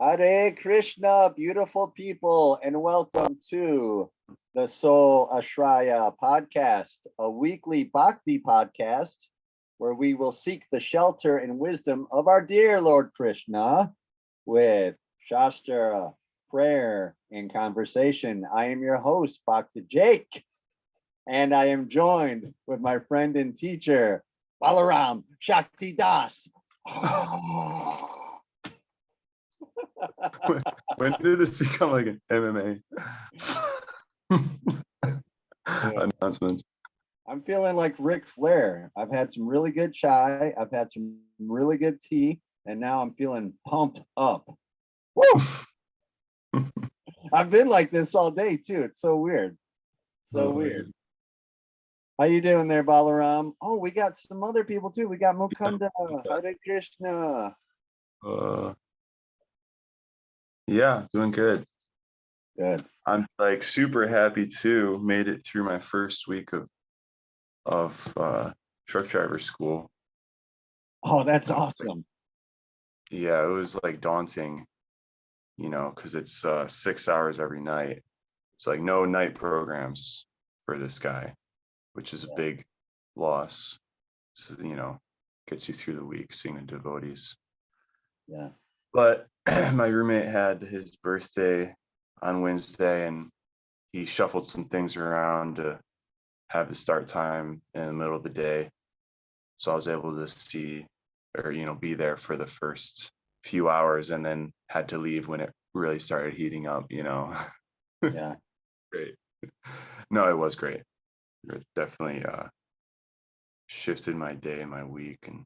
Hare Krishna, beautiful people, and welcome to the Soul Ashraya podcast, a weekly bhakti podcast where we will seek the shelter and wisdom of our dear Lord Krishna with Shastra, prayer, and conversation. I am your host, Bhakti Jake, and I am joined with my friend and teacher, Balaram Shakti Das. When did this become like an MMA announcement? I'm feeling like Ric Flair. I've had some really good chai. I've had some really good tea, and now I'm feeling pumped up. Woo! I've been like this all day too. It's so weird. So weird. How you doing there, Balaram? Oh, we got some other people too. We got Mukunda. Hare Krishna. Yeah, doing good. Good. I'm like super happy too. Made it through my first week of truck driver school. Oh, that's awesome. Yeah, it was like daunting, because it's 6 hours every night. It's like no night programs for this guy, which is a big loss. So, gets you through the week seeing the devotees. Yeah. But my roommate had his birthday on Wednesday, and he shuffled some things around to have the start time in the middle of the day. So I was able to see or, be there for the first few hours and then had to leave when it really started heating up, Yeah. Great. No, it was great. It definitely shifted my day, my week. And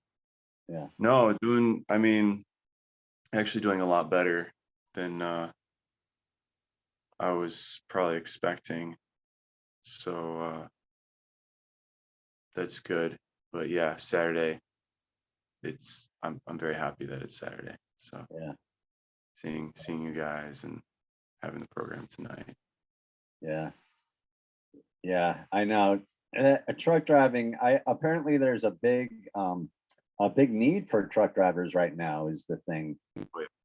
actually doing a lot better than I was probably expecting. So that's good. But yeah, Saturday, I'm very happy that it's Saturday. So seeing you guys and having the program tonight. Yeah, I know. Truck driving, apparently there's a big need for truck drivers right now is the thing.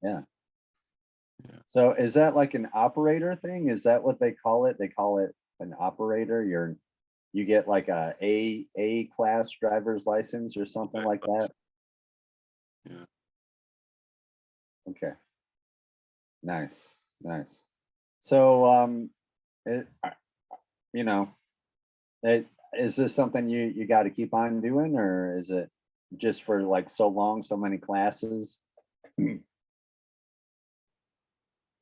Yeah. So is that like an operator thing? Is that what they call it? They call it an operator. You get like a class driver's license or something like that. Yeah. Okay. Nice. So is this something you got to keep on doing, or is it just for like so long, so many classes?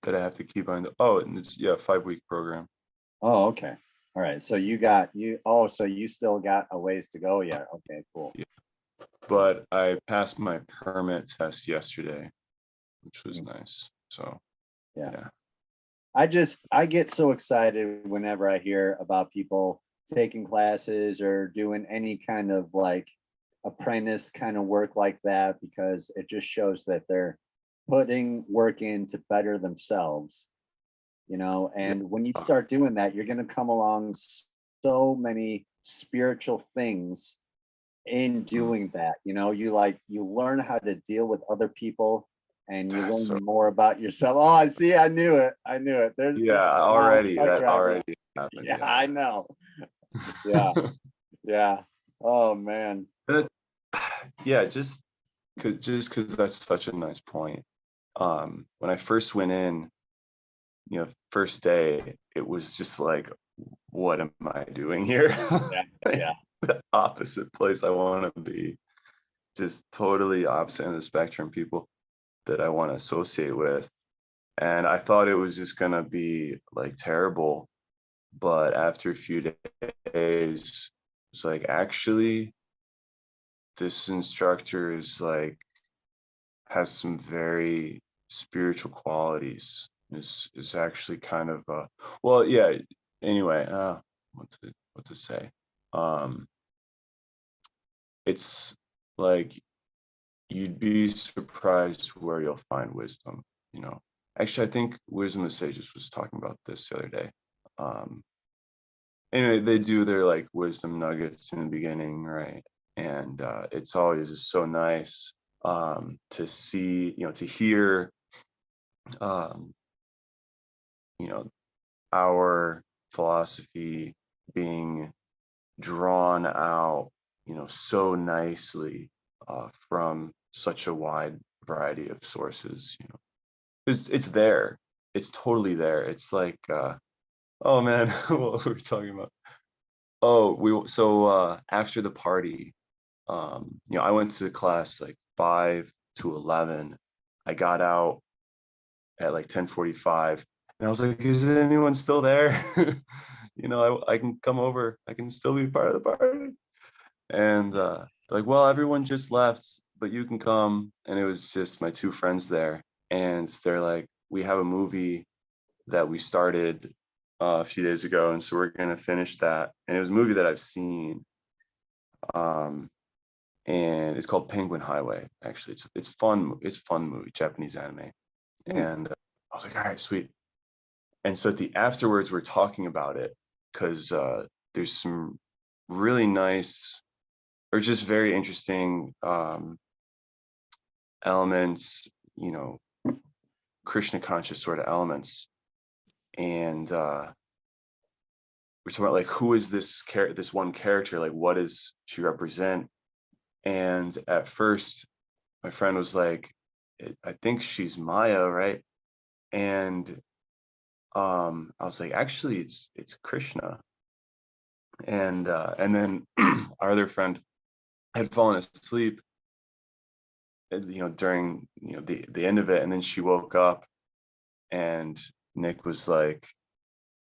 That I have to keep on. And it's 5-week program. Oh, okay. All right. So so you still got a ways to go yet. Okay, cool. Yeah. But I passed my permit test yesterday, which was nice. So yeah. I get so excited whenever I hear about people taking classes or doing any kind of like apprentice kind of work like that, because it just shows that they're putting work in to better themselves, and when you start doing that, you're going to come along so many spiritual things in doing that. You learn how to deal with other people, and you learn more about yourself. Oh, I see. I knew it. There's already happened. Yeah, I know. Yeah. Oh man. Just because that's such a nice point. When I first went in, first day, it was just like, what am I doing here? Yeah. The opposite place I want to be. Just totally opposite end of the spectrum, people that I want to associate with. And I thought it was just gonna be like terrible. But after a few days, it's like, actually, this instructor has some very spiritual qualities. Is actually kind of anyway, what to say. It's like you'd be surprised where you'll find wisdom. Actually, I think Wisdom of Sages was talking about this the other day. Anyway, they do their like wisdom nuggets in the beginning, right? And it's always just so nice to see, to hear um, you know, our philosophy being drawn out, so nicely from such a wide variety of sources. It's there. It's totally there. It's like, oh man, what were we talking about? Oh, after the party, I went to class like 5 to 11. I got out at like 10:45, and I was like, is anyone still there? I can come over. I can still be part of the party. And like, well, everyone just left, but you can come. And it was just my two friends there. And they're like, we have a movie that we started a few days ago, and so we're gonna finish that. And it was a movie that I've seen, and it's called Penguin Highway. Actually, it's fun. It's a fun movie, Japanese anime. And I was like, all right, sweet. And so at the afterwards, we're talking about it because there's some really nice or just very interesting elements, Krishna conscious sort of elements. And we're talking about like, who is this one character? Like, what does she represent? And at first, my friend was like, I think she's Maya, right? And I was like, actually, it's Krishna. And then our other friend had fallen asleep, during the end of it, and then she woke up, and Nick was like,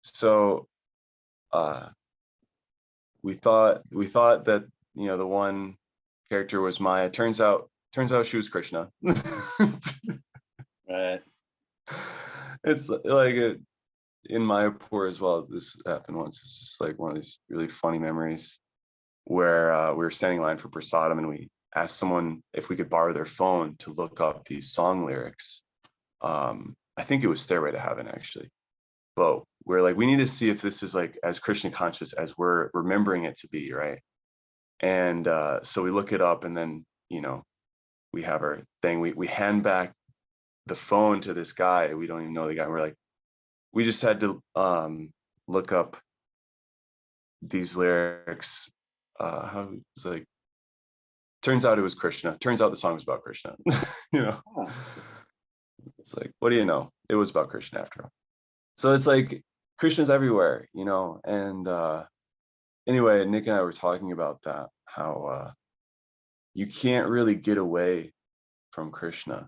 so we thought that the one character was Maya. Turns out she was Krishna. Right. It's like in Mayapur as well. This happened once. It's just like one of these really funny memories where we were standing in line for prasadam, and we asked someone if we could borrow their phone to look up these song lyrics. I think it was Stairway to Heaven, actually. But we're like, we need to see if this is like as Krishna conscious as we're remembering it to be, right? And so we look it up, and then we have our thing. We hand back the phone to this guy. We don't even know the guy. We're like, we just had to look up these lyrics. How it's like, turns out it was Krishna. Turns out the song was about Krishna. Huh. It's like, what do you know? It was about Krishna after all. So it's like Krishna's everywhere, and anyway, Nick and I were talking about that, how you can't really get away from Krishna.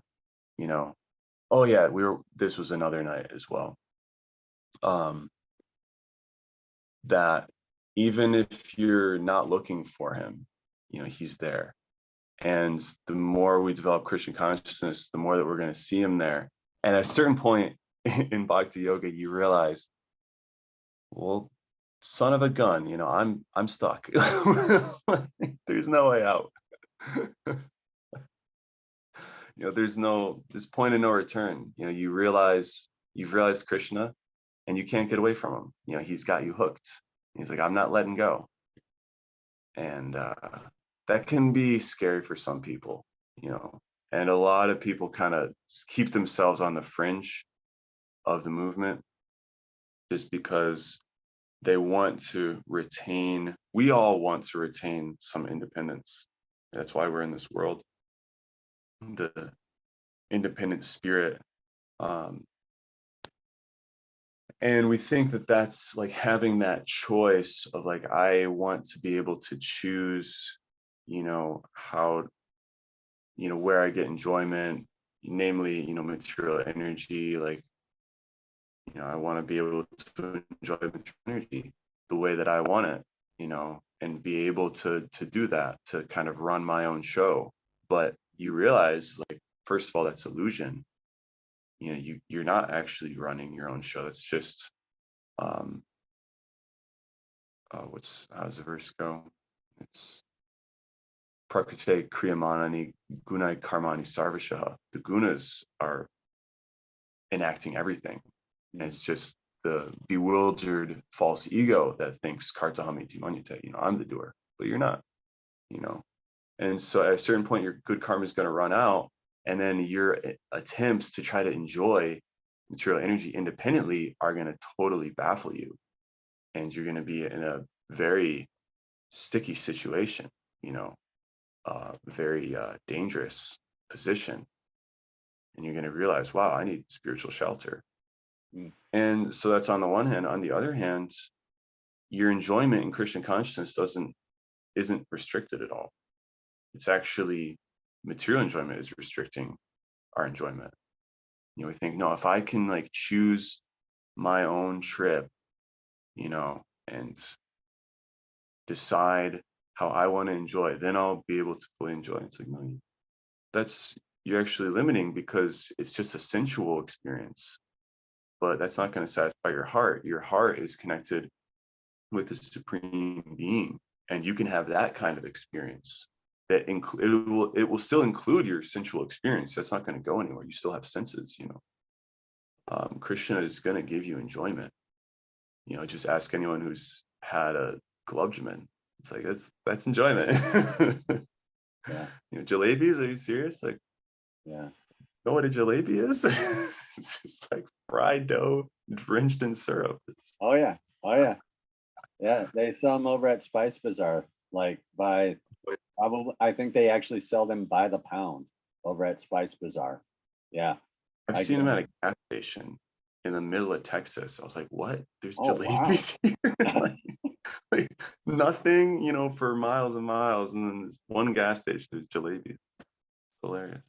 Oh yeah, this was another night as well. That even if you're not looking for him, he's there. And the more we develop Krishna consciousness, the more that we're going to see him there. And at a certain point in Bhakti Yoga, you realize, well, son of a gun, I'm stuck. There's no way out. There's this point of no return. You've realized Krishna, and you can't get away from him. He's got you hooked. He's like, I'm not letting go. And that can be scary for some people, and a lot of people kind of keep themselves on the fringe of the movement just because we all want to retain some independence. That's why we're in this world, the independent spirit. And we think that that's like having that choice of like, I want to be able to choose, how, where I get enjoyment, namely, material energy. Like, I want to be able to enjoy material energy the way that I want it, and be able to do that, to kind of run my own show. But you realize, like, first of all, that's illusion. You're not actually running your own show. That's just how does the verse go? It's Prakrite Kriyamanani Gunai Karmani Sarvashaha. The gunas are enacting everything. And it's just the bewildered false ego that thinks Kartahamiti Manyate, I'm the doer, but you're not, And so at a certain point, your good karma is going to run out. And then your attempts to try to enjoy material energy independently are going to totally baffle you. And you're going to be in a very sticky situation, you know, very dangerous position. And you're going to realize, wow, I need spiritual shelter. Mm. And so that's on the one hand. On the other hand, your enjoyment in Christian consciousness isn't restricted at all. It's actually material enjoyment is restricting our enjoyment. You know, we think, no, if I can like choose my own trip, you know, and decide how I want to enjoy it, then I'll be able to fully enjoy it. It's like, no, you're actually limiting, because it's just a sensual experience, but that's not going to satisfy your heart. Your heart is connected with the supreme being, and you can have that kind of experience that it will still include your sensual experience. That's not going to go anywhere. You still have senses, you know. Krishna is going to give you enjoyment. You know, just ask anyone who's had a gulabjaman. It's like that's enjoyment. Yeah. You know, jalebis, are you serious? Like, Yeah. know what a jalebi is? It's just like fried dough drenched in syrup. Oh yeah. Oh yeah. Yeah. They sell them over at Spice Bazaar, like by probably, I think they actually sell them by the pound over at Spice Bazaar. Yeah. I've I seen them get at a gas station in the middle of Texas. I was like, what? There's Oh wow. jalebis here? like nothing, you know, for miles and miles. And then there's one gas station, there's jalebis. Hilarious.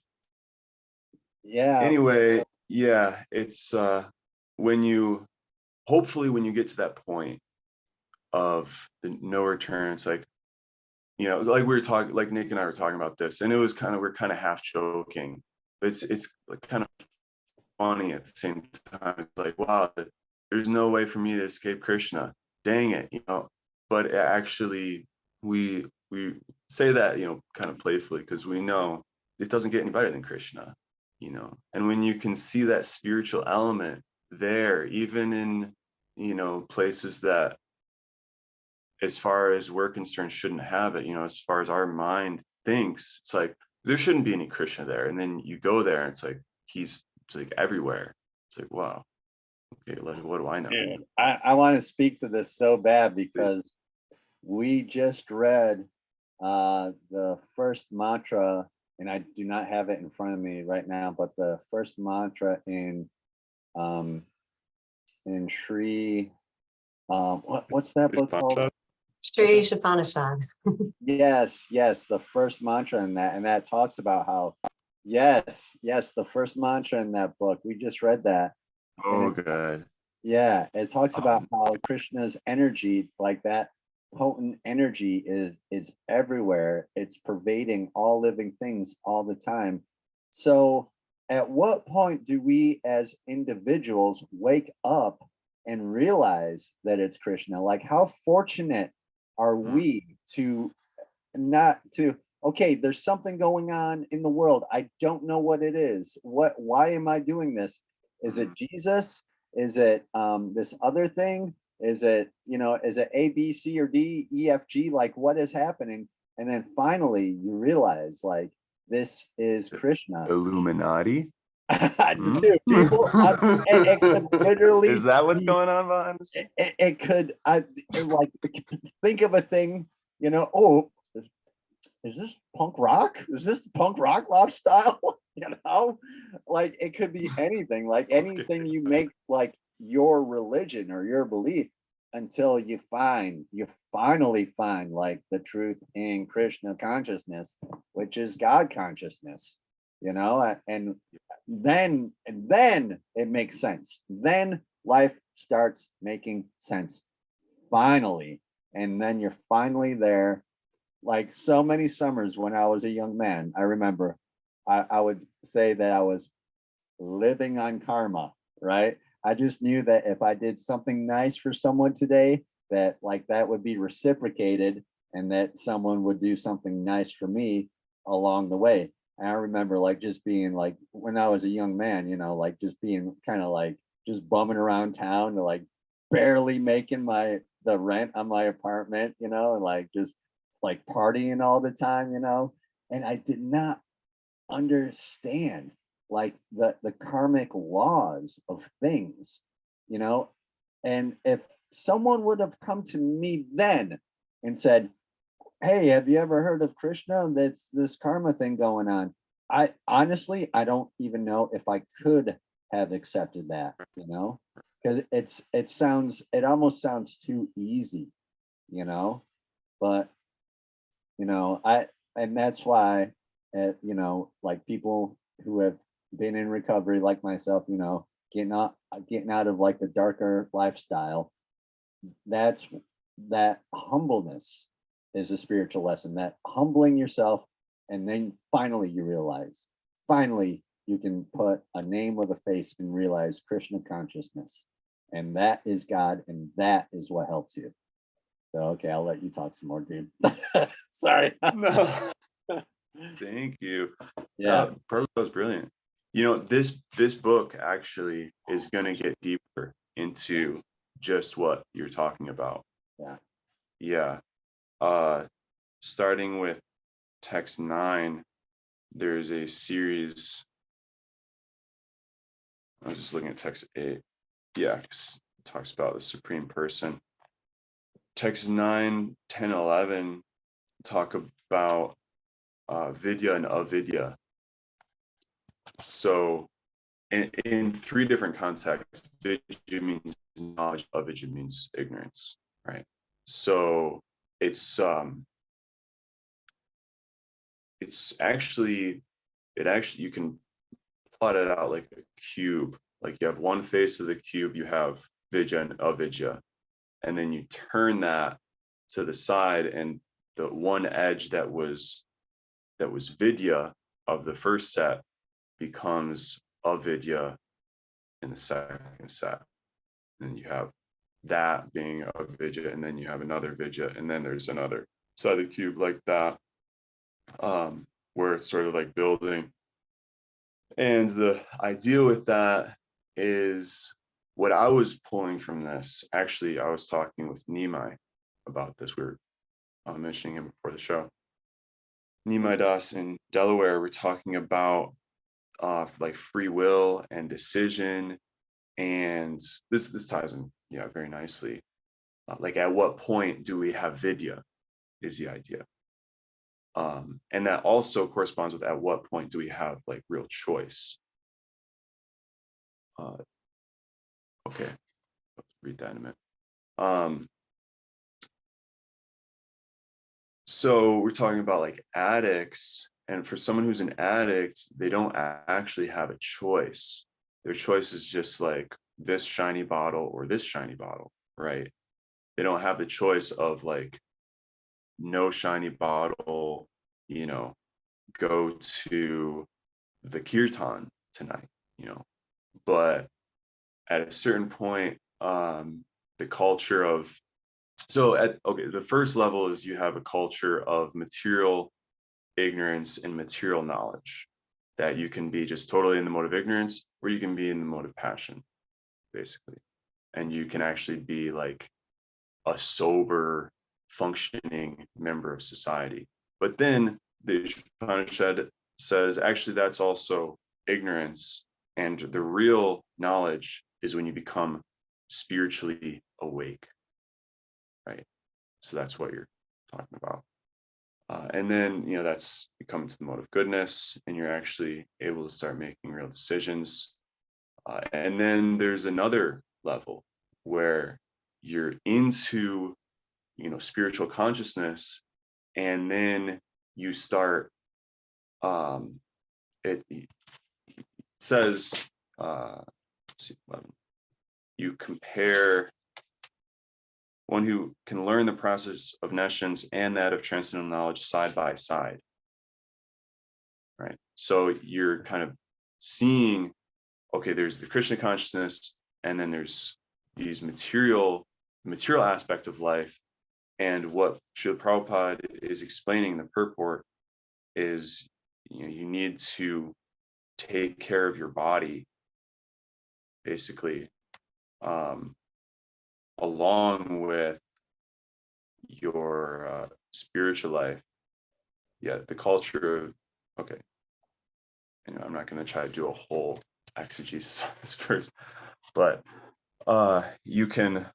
Yeah. Anyway, yeah, it's hopefully when you get to that point of the no return, it's like, you know, like we were talking, like Nick and I were talking about this, and it was we're kind of half joking, but it's like kind of funny at the same time. It's like, wow, there's no way for me to escape Krishna. Dang it, you know. But actually, we say that, you know, kind of playfully, because we know it doesn't get any better than Krishna, you know. And when you can see that spiritual element there, even in, you know, places that, as far as we're concerned, shouldn't have it, you know, as far as our mind thinks, it's like there shouldn't be any Krishna there. And then you go there and it's like it's like everywhere. It's like, wow, okay, like what do I know? Dude, I want to speak to this so bad because we just read the first mantra, and I do not have it in front of me right now, but the first mantra um in Sri what's that book called? Sri Isopanisad. Yes, yes, the first mantra in that, and that talks about how, yes, yes, the first mantra in that book, we just read that. And Oh, it, good. yeah, it talks about how Krishna's energy, like that potent energy is everywhere. It's pervading all living things all the time. So at what point do we as individuals wake up and realize that it's Krishna? Like how fortunate are we to not to, okay, there's something going on in the world. I don't know what it is. Why am I doing this? Is it Jesus? Is it this other thing? Is it, you know, is it A, B, C, or D, E, F, G? Like what is happening? And then finally you realize like this is Krishna. Illuminati. Dude, people, it could Is literally that what's be, going on behind the scenes? it could, like, think of a thing, you know, oh, is this punk rock? Is this the punk rock lifestyle? You know, like it could be anything, like anything you make like your religion or your belief until you finally find like the truth in Krishna consciousness, which is God consciousness, you know, and then it makes sense. Then life starts making sense finally. And then you're finally there. Like so many summers when I was a young man, I remember I would say that I was living on karma, right? I just knew that if I did something nice for someone today, that like that would be reciprocated and that someone would do something nice for me along the way. And I remember like just being like when I was a young man, you know, like just being kind of like just bumming around town to like barely making the rent on my apartment, you know, and like just like partying all the time, you know. And I did not understand like the karmic laws of things, you know. And if someone would have come to me then and said, hey, have you ever heard of Krishna? That's this karma thing going on. I honestly, I don't even know if I could have accepted that, you know, because it almost sounds too easy, you know. But you know, and that's why, you know, like people who have been in recovery, like myself, you know, getting out of like the darker lifestyle. That's that humbleness is a spiritual lesson. That humbling yourself, and then finally you realize, finally you can put a name with a face and realize Krishna consciousness, and that is God, and that is what helps you. So okay, I'll let you talk some more, dude. Sorry. No, thank you. Yeah. That was brilliant. You know, this book actually is going to get deeper into just what you're talking about. Yeah. Yeah. Starting with text 9, there's a series. I was just looking at text 8. Yeah, 'cause it talks about the supreme person. Text 9, 10, 11 talk about vidya and avidya. So in 3 different contexts, vidya means knowledge, avidya means ignorance, right? So it's actually you can plot it out like a cube. Like you have one face of the cube, you have vidya and avidya, and then you turn that to the side, and the one edge that was vidya of the first set becomes avidya in the second set. And you have that being avidya, and then you have another vidya, and then there's another side of the cube like that, where it's sort of like building. And the idea with that is what I was pulling from this. Actually, I was talking with Nimai about this. We were mentioning him before the show. Nimai Das in Delaware, we're talking about like free will and decision, and this ties in, yeah, very nicely. Like, at what point do we have vidya? Is the idea, and that also corresponds with at what point do we have like real choice? Okay, let's read that in a minute. So we're talking about like addicts, and for someone who's an addict, they don't actually have a choice. Their choice is just like this shiny bottle or this shiny bottle, right? They don't have the choice of like, no shiny bottle, you know, go to the kirtan tonight, you know. But at a certain point, the culture of, the first level is you have a culture of material ignorance and material knowledge, that you can be just totally in the mode of ignorance, or you can be in the mode of passion, basically. And you can actually be like a sober, functioning member of society. But then the Upanishad says, actually, that's also ignorance. And the real knowledge is when you become spiritually awake, right? So that's what you're talking about. And then, you know, that's, you come to the mode of goodness, and you're actually able to start making real decisions. And then there's another level where you're into, you know, spiritual consciousness, and then you start, it says, you compare one who can learn the process of nescience and that of transcendental knowledge side by side, right? So you're kind of seeing, okay, there's the Krishna consciousness, and then there's these material aspect of life. And what Srila Prabhupada is explaining in the purport is, you know, you need to take care of your body, basically, along with your spiritual life. Yeah, the culture of, okay. I'm not going to try to do a whole exegesis on this verse, but you can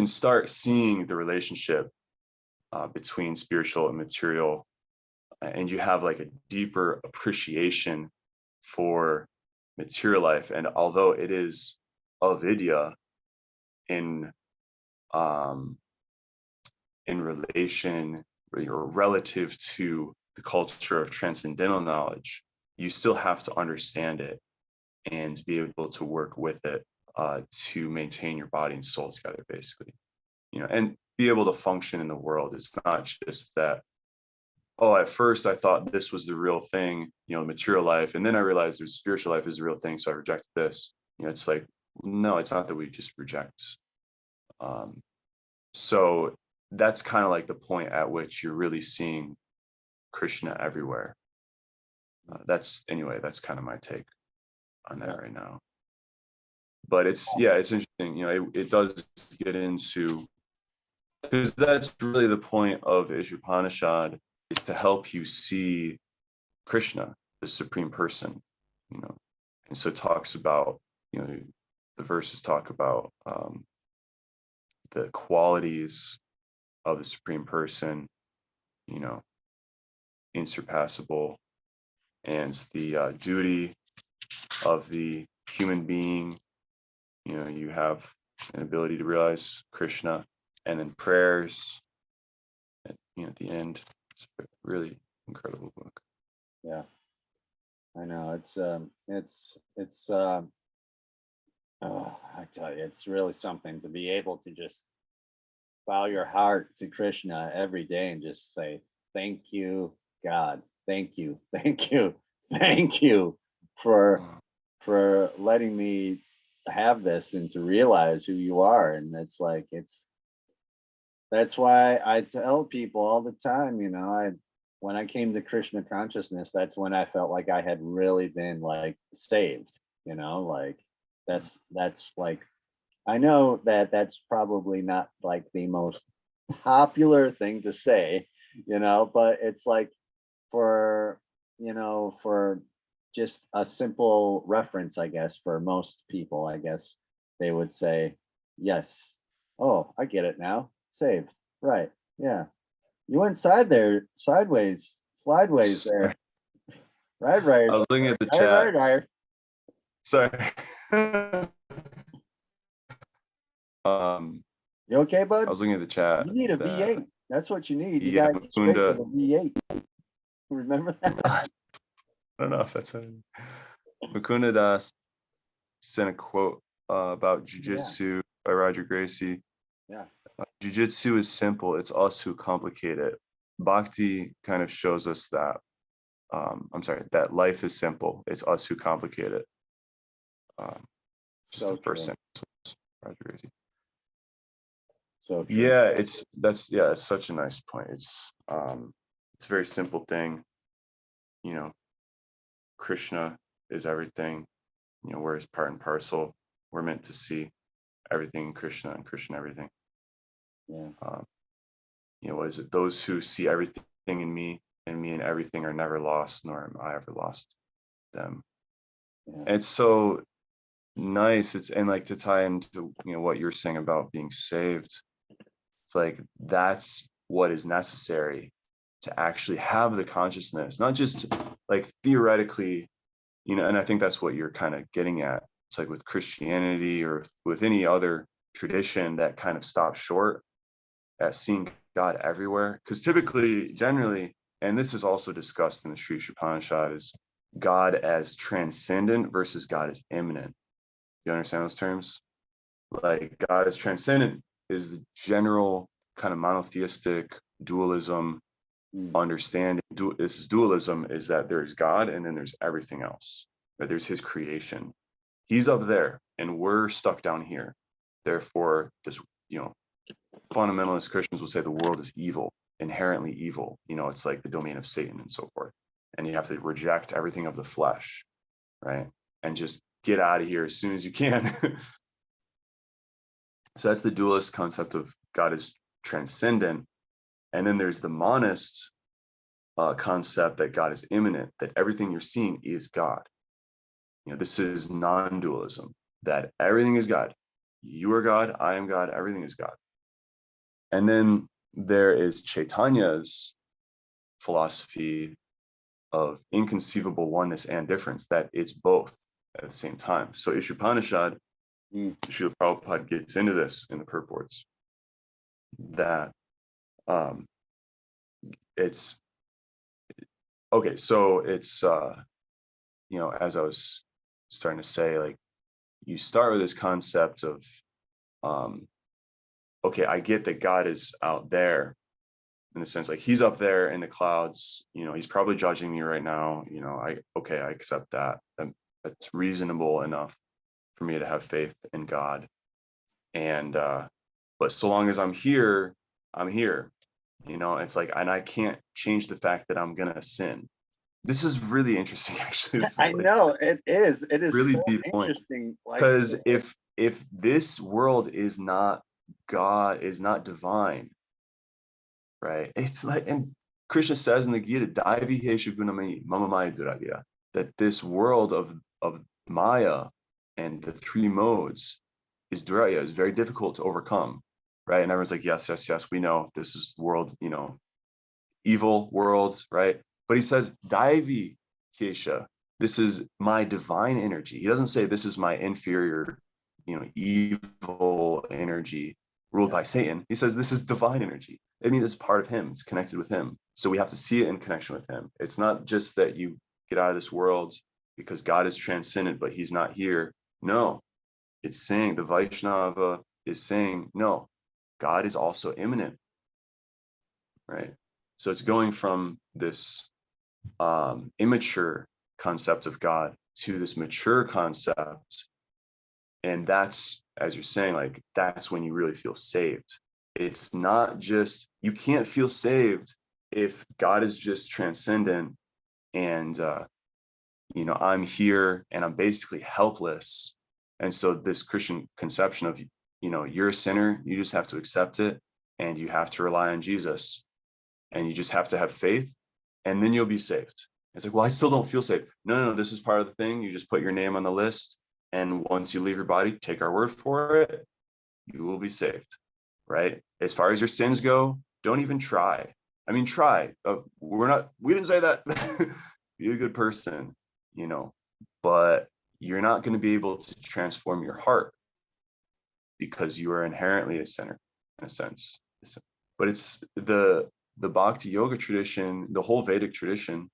start seeing the relationship between spiritual and material, and you have like a deeper appreciation for material life. And although it is avidya in relation or relative to the culture of transcendental knowledge, you still have to understand it and be able to work with it to maintain your body and soul together, basically, and be able to function in the world. It's not just that, oh, at first I thought this was the real thing, material life, and then I realized there's spiritual life is a real thing, so I rejected this. It's like, no, it's not that we just reject. So that's kind of like the point at which you're really seeing Krishna everywhere. That's kind of my take on that right now. But it's interesting. It does get into, because that's really the point of Isopanisad, is to help you see Krishna, the supreme person. And so it talks about, the verses talk about the qualities of the supreme person, insurpassable, and the duty of the human being. You have an ability to realize Krishna, and then prayers at the end. It's a really incredible book. Yeah, I know. I tell you, it's really something to be able to just bow your heart to Krishna every day and just say, thank you, God. Thank you, thank you, thank you for letting me have this and to realize who you are. And that's why I tell people all the time, when I came to Krishna consciousness, that's when I felt like I had really been like saved, like that's like, I know that that's probably not like the most popular thing to say, but it's like for just a simple reference, I guess, for most people, I guess they would say, yes. Oh, I get it now. Saved. Right. Yeah. You went sideways there. Right. I was looking at the chat. Right. Sorry. You okay, bud? I was looking at the chat. You need a V8. That's what you need. You Yeah, gotta get straight Mukunda. with a V8. Remember that? I don't know if that's it. Mukunda Das sent a quote about jujitsu by Roger Gracie. Yeah. Jujitsu is simple. It's us who complicate it. Bhakti kind of shows us that. That life is simple. It's us who complicate it. Just So the first true. sentence, Roger Gracie. So true. Yeah, it's such a nice point. It's a very simple thing. Krishna is everything. We're his part and parcel. We're meant to see everything in Krishna and Krishna everything. Yeah. What is it? Those who see everything in me and me in everything are never lost, nor am I ever lost them. Yeah. And it's so nice. And like to tie into what you're saying about being saved. It's like that's what is necessary to actually have the consciousness, not just like theoretically, and I think that's what you're kind of getting at. It's like with Christianity or with any other tradition that kind of stops short at seeing God everywhere. Because generally, and this is also discussed in the Sri Isopanisad, is God as transcendent versus God as immanent. You understand those terms? Like God as transcendent is the general kind of monotheistic dualism understanding. This is dualism, is that there's God and then there's everything else. Right? There's his creation. He's up there and we're stuck down here. Therefore, this, fundamentalist Christians will say the world is evil, inherently evil. It's like the domain of Satan and so forth. And you have to reject everything of the flesh, right? And just get out of here as soon as you can. So that's the dualist concept of God is transcendent. And then there's the monist concept that God is immanent, that everything you're seeing is God. This is non-dualism, that everything is God. You are God, I am God, everything is God. And then there is Chaitanya's philosophy of inconceivable oneness and difference, that it's both at the same time. So Isopanisad, Srila Prabhupada gets into this in the purports, that it's okay. So it's as I was starting to say, like, you start with this concept of okay, I get that God is out there, in the sense, like, he's up there in the clouds, he's probably judging me right now, I accept that. That's reasonable enough for me to have faith in God. And but so long as I'm here, it's like, and I can't change the fact that I'm gonna sin. This is really interesting, actually. This is I know it is really so deep point. interesting, Because if this world is not God, is not divine, right? It's like, and Krishna says in the Gita, that this world of Maya and the three modes is duraya, is very difficult to overcome, right? And everyone's like, yes, we know this is world, evil worlds, right? But he says, Daivi Kesha, this is my divine energy. He doesn't say this is my inferior, evil energy ruled by Satan. He says this is divine energy. I mean, it's part of him. It's connected with him. So we have to see it in connection with him. It's not just that you get out of this world because God is transcendent, but he's not here. No, it's saying, the Vaishnava is saying, no, God is also immanent, right? So it's going from this immature concept of God to this mature concept. And that's, as you're saying, like, that's when you really feel saved. It's not just, you can't feel saved if God is just transcendent and, I'm here and I'm basically helpless. And so this Christian conception of, you're a sinner, you just have to accept it, and you have to rely on Jesus, and you just have to have faith, and then you'll be saved. It's like, well, I still don't feel safe. No, this is part of the thing. You just put your name on the list, and once you leave your body, take our word for it, you will be saved, right? As far as your sins go, don't even try. I mean, try. We didn't say that. Be a good person, but you're not going to be able to transform your heart because you are inherently a sinner, in a sense. But it's the Bhakti Yoga tradition, the whole Vedic tradition,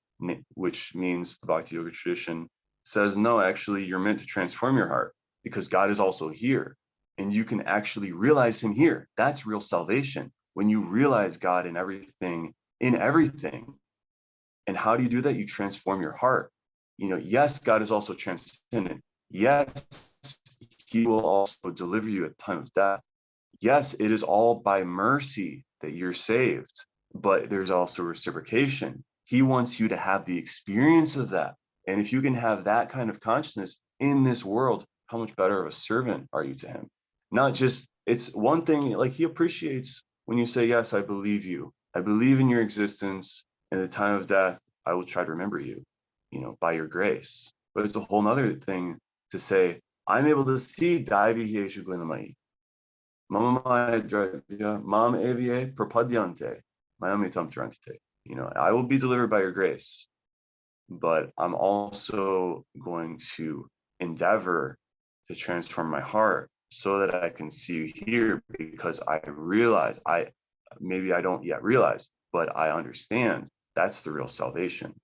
which means the Bhakti Yoga tradition, says, no, actually, you're meant to transform your heart because God is also here. And you can actually realize him here. That's real salvation. When you realize God in everything. And how do you do that? You transform your heart. Yes, God is also transcendent. Yes, he will also deliver you at the time of death. Yes, it is all by mercy that you're saved, but there's also reciprocation. He wants you to have the experience of that. And if you can have that kind of consciousness in this world, how much better of a servant are you to him? Not just, it's one thing, like, he appreciates when you say, yes, I believe you. I believe in your existence. In the time of death, I will try to remember you, by your grace. But it's a whole nother thing to say, I'm able to see Daivi Yeshu Glinamai. Mam avie propadyante, mayamitam tarantite. I will be delivered by your grace, but I'm also going to endeavor to transform my heart so that I can see you here, because I realize, maybe I don't yet realize, but I understand that's the real salvation.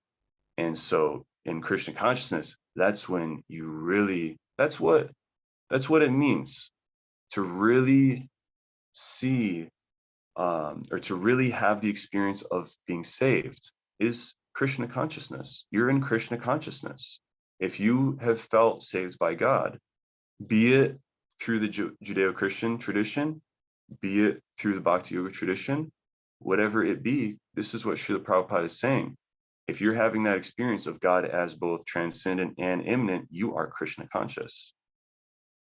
And so in Krishna consciousness, that's when you really, that's what it means to really see, or to really have the experience of being saved, is Krishna consciousness. You're in Krishna consciousness. If you have felt saved by God, be it through the Judeo-Christian tradition, be it through the Bhakti Yoga tradition, whatever it be, this is what Srila Prabhupada is saying. If you're having that experience of God as both transcendent and immanent, you are Krishna conscious.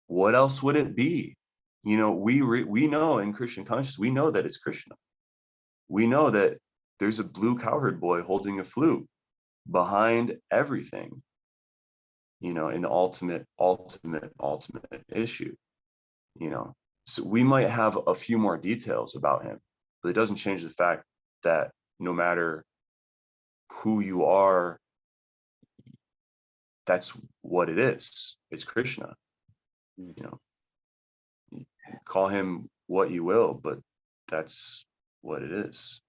What else would it be? We know in Christian consciousness, we know that it's Krishna. We know that there's a blue cowherd boy holding a flute behind everything, in the ultimate issue, So we might have a few more details about him, but it doesn't change the fact that no matter who you are, that's what it is. It's Krishna. Call him what you will, but that's what it is.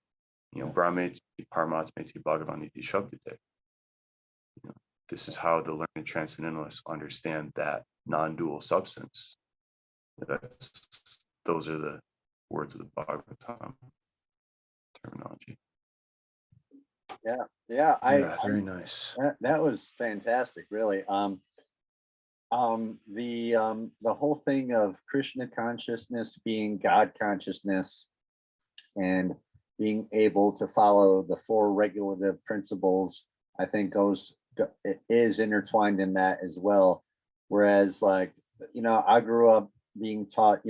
Brahmeti Paramatmeti Bhagavaniti Shabdite. This is how the learned transcendentalists understand that non-dual substance. Those are the words of the Bhagavatam terminology. Yeah, very nice. That was fantastic, really. The whole thing of Krishna consciousness being God consciousness and being able to follow the four regulative principles, I think it is intertwined in that as well. Whereas, like, I grew up being taught,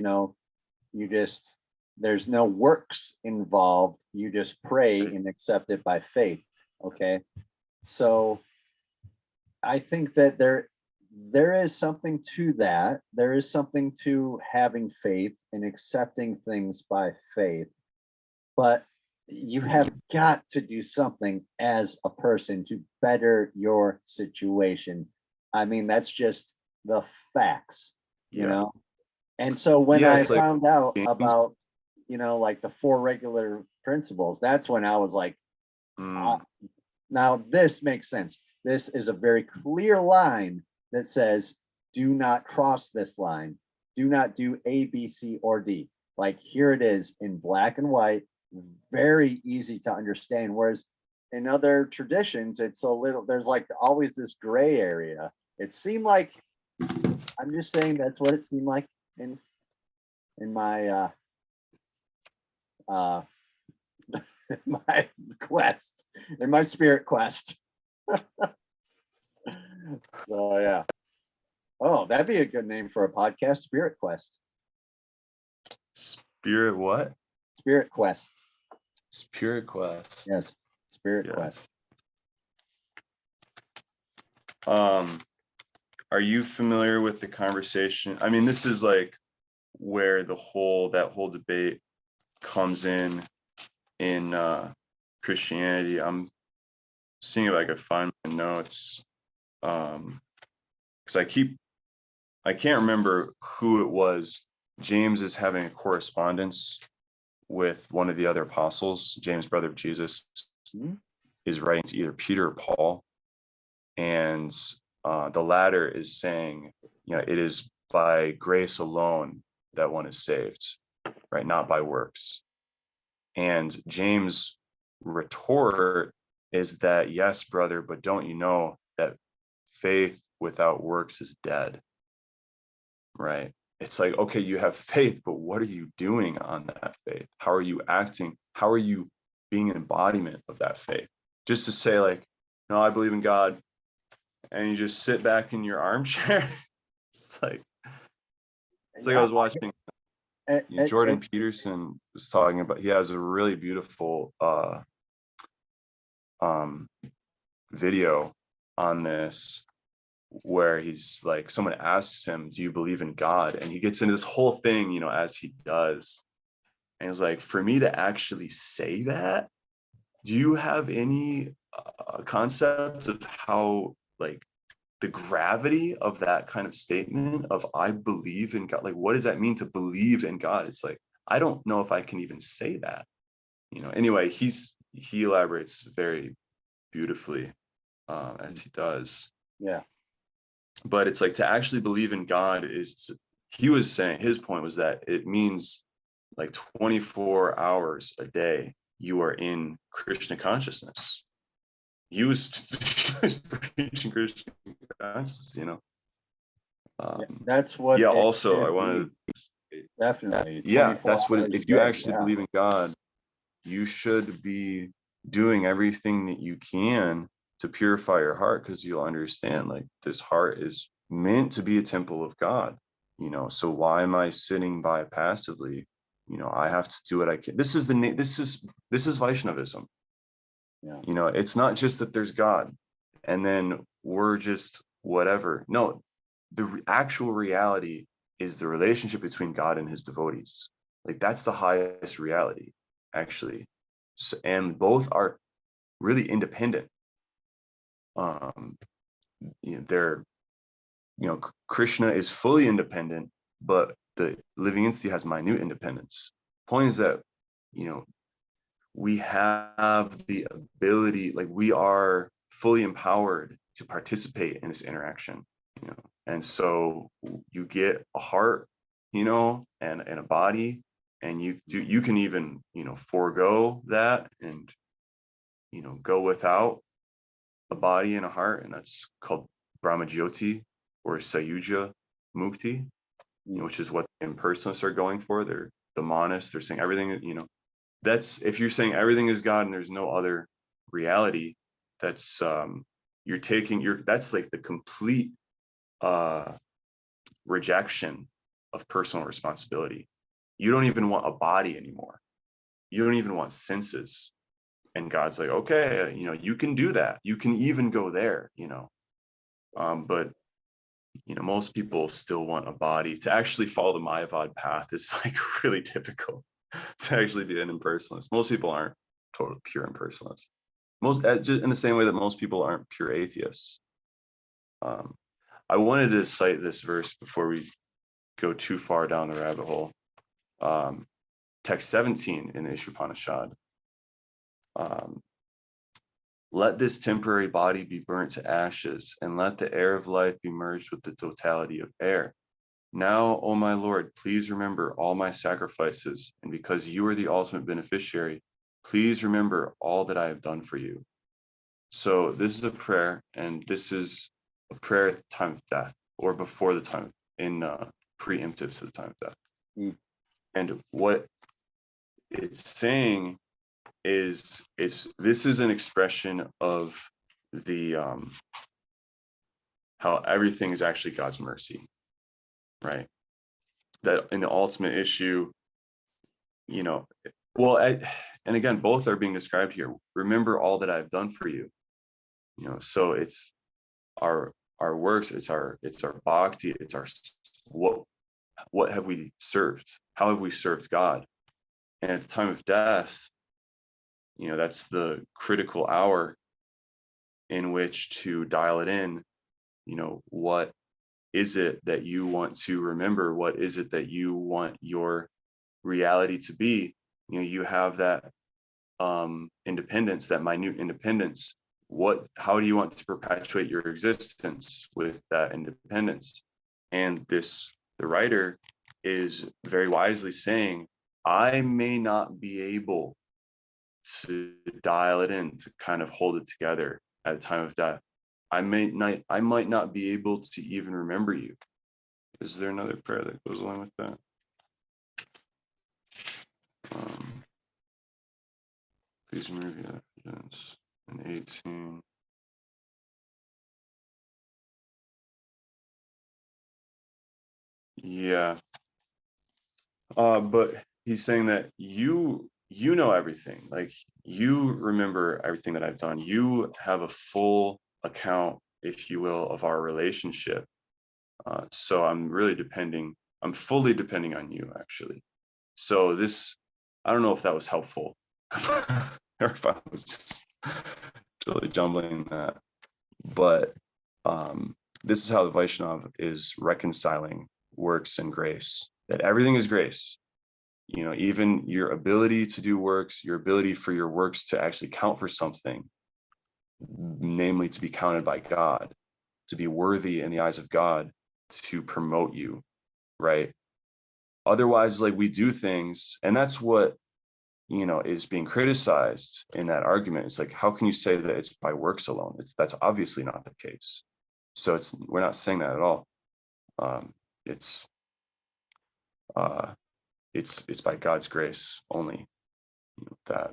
there's no works involved. You just pray and accept it by faith. Okay. So I think that there is something to that. There is something to having faith and accepting things by faith. But you have got to do something as a person to better your situation. I mean, that's just the facts, And so when I found out about, like the four regular principles, that's when I was like, now this makes sense. This is a very clear line that says, do not cross this line. Do not do A, B, C, or D. Like, here it is in black and white, very easy to understand. Whereas in other traditions, it's there's like always this gray area. It seemed like, I'm just saying that's what it seemed like in my my quest, in my spirit quest. So yeah. Oh, that'd be a good name for a podcast, Spirit Quest. Spirit what? Spirit Quest. Spirit Quest. Yes, Spirit Quest. Are you familiar with the conversation? I mean, this is like where that whole debate comes in Christianity. I'm seeing if I could find my notes, because I can't remember who it was. James is having a correspondence with one of the other apostles. James, brother of Jesus, is writing to either Peter or Paul, and the latter is saying, it is by grace alone that one is saved, right? Not by works. And James' retort is that, yes, brother, but don't you know that faith without works is dead, right? It's like, okay, you have faith, but what are you doing on that faith? How are you acting? How are you being an embodiment of that faith? Just to say, like, no, I believe in God, and you just sit back in your armchair. It's like I was watching Jordan Peterson was talking about, he has a really beautiful video on this, where he's like, someone asks him, do you believe in God? And he gets into this whole thing, as he does. And it's like, for me to actually say that, do you have any concept of how, like, the gravity of that kind of statement of I believe in God? Like, what does that mean to believe in God? It's like, I don't know if I can even say that, Anyway, he elaborates very beautifully as he does. Yeah. But it's like, to actually believe in God he was saying, his point was that it means like 24 hours a day you are in Krishna consciousness. He was preaching Krishna consciousness, That's what. Yeah. Also, I wanted to definitely. Yeah, that's what. If you actually believe in God, you should be doing everything that you can to purify your heart, because you'll understand, like, this heart is meant to be a temple of God. So why am I sitting by passively? I have to do what I can. This is Vaishnavism. Yeah. You know, it's not just that there's God and then we're just whatever. No, the actual reality is the relationship between God and his devotees. Like that's the highest reality, actually. So, and both are really independent. You know, they're, you know, Krishna is fully independent, but the living entity has minute independence. Point is that, you know, we have the ability, like we are fully empowered to participate in this interaction, you know. And so you get a heart, you know, and a body, and you can even, you know, forego that and, you know, go without a body and a heart, and that's called Brahmajyoti or Sayuja Mukti, you know, which is what the impersonalists are going for. They're the monists, they're saying everything, you know, that's, if you're saying everything is God and there's no other reality, that's you're taking that's like the complete rejection of personal responsibility. You don't even want a body anymore. You don't even want senses. And God's like, okay, you know, you can do that. You can even go there, you know. But you know, most people still want a body. To actually follow the Mayavad path is like really difficult to actually be an impersonalist. Most people aren't total pure impersonalists. Most, just in the same way that most people aren't pure atheists. I wanted to cite this verse before we go too far down the rabbit hole. Text 17 in the Isopanisad. Let this temporary body be burnt to ashes, and let the air of life be merged with the totality of air. Now, O my Lord, please remember all my sacrifices, and because you are the ultimate beneficiary, please remember all that I have done for you. So this is a prayer, and this is a prayer at the time of death, or before the time, in preemptive to the time of death. Mm. And what it's saying is, this is an expression of the how everything is actually God's mercy, right? That in the ultimate issue, you know, well, and again, both are being described here. Remember all that I've done for you, you know. So it's our works, it's our bhakti, it's our what have we served? How have we served God? And at the time of death, you know, that's the critical hour in which to dial it in. You know, what is it that you want to remember? What is it that you want your reality to be? You know, you have that independence, that minute independence. How do you want to perpetuate your existence with that independence? And the writer is very wisely saying, I may not be able to dial it in, to kind of hold it together at the time of death. I might not be able to even remember you. Is there another prayer that goes along with that? Please remove your evidence in 18. Yeah. But he's saying that you know everything. Like, you remember everything that I've done. You have a full account, if you will, of our relationship. So I'm fully depending on you, actually. So this, I don't know if that was helpful or if I was just totally jumbling that, but this is how the Vaishnav is reconciling works and grace, that everything is grace. You know, even your ability to do works, your ability for your works to actually count for something, namely to be counted by God, to be worthy in the eyes of God, to promote you, right? Otherwise, like, we do things, and that's what, you know, is being criticized in that argument. It's like, how can you say that it's by works alone? That's obviously not the case. So we're not saying that at all. It's by God's grace only, you know,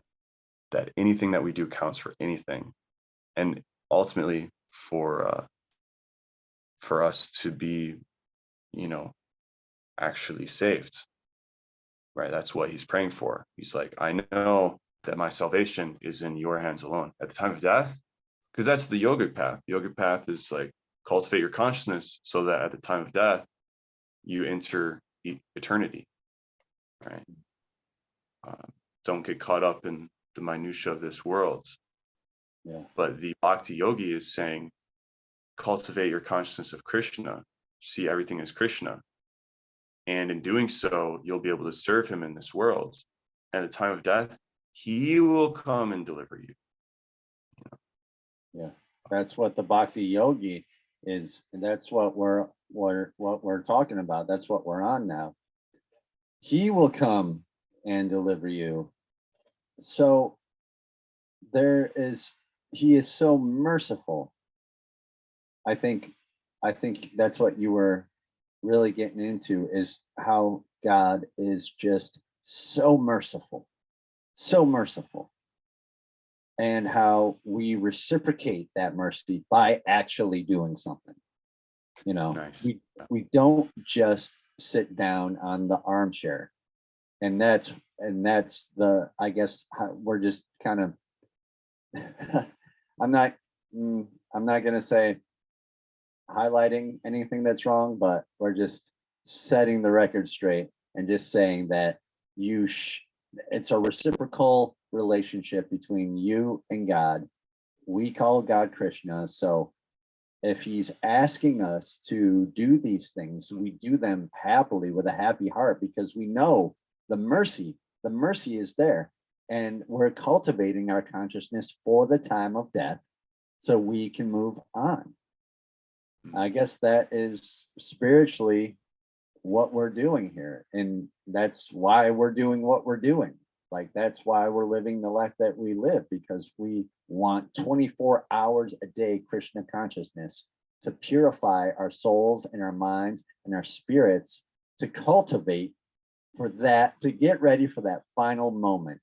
that anything that we do counts for anything, and ultimately for us to be, you know, actually saved, right? That's what he's praying for. He's like, I know that my salvation is in your hands alone. At the time of death, because that's the yogic path. The yogic path is like cultivate your consciousness so that at the time of death, you enter eternity, right? Don't get caught up in the minutia of this world. Yeah. But the bhakti yogi is saying, cultivate your consciousness of Krishna, see everything as Krishna. And in doing so, you'll be able to serve him in this world. At the time of death, he will come and deliver you. Yeah, that's what the bhakti yogi is, and that's what we're talking about. That's what we're on now. He will come and deliver you. So he is so merciful. I think that's what you were really getting into, is how God is just so merciful, and how we reciprocate that mercy by actually doing something. Nice. We don't just sit down on the armchair, and that's the, I guess, we're just kind of I'm not going to say highlighting anything that's wrong, but we're just setting the record straight and just saying that it's a reciprocal relationship between you and God. We call God Krishna. So if he's asking us to do these things, we do them happily with a happy heart, because we know the mercy is there, and we're cultivating our consciousness for the time of death so we can move on. I guess that is spiritually what we're doing here. And that's why we're doing what we're doing. Like, that's why we're living the life that we live, because we want 24 hours a day Krishna consciousness to purify our souls and our minds and our spirits, to cultivate for that, to get ready for that final moment,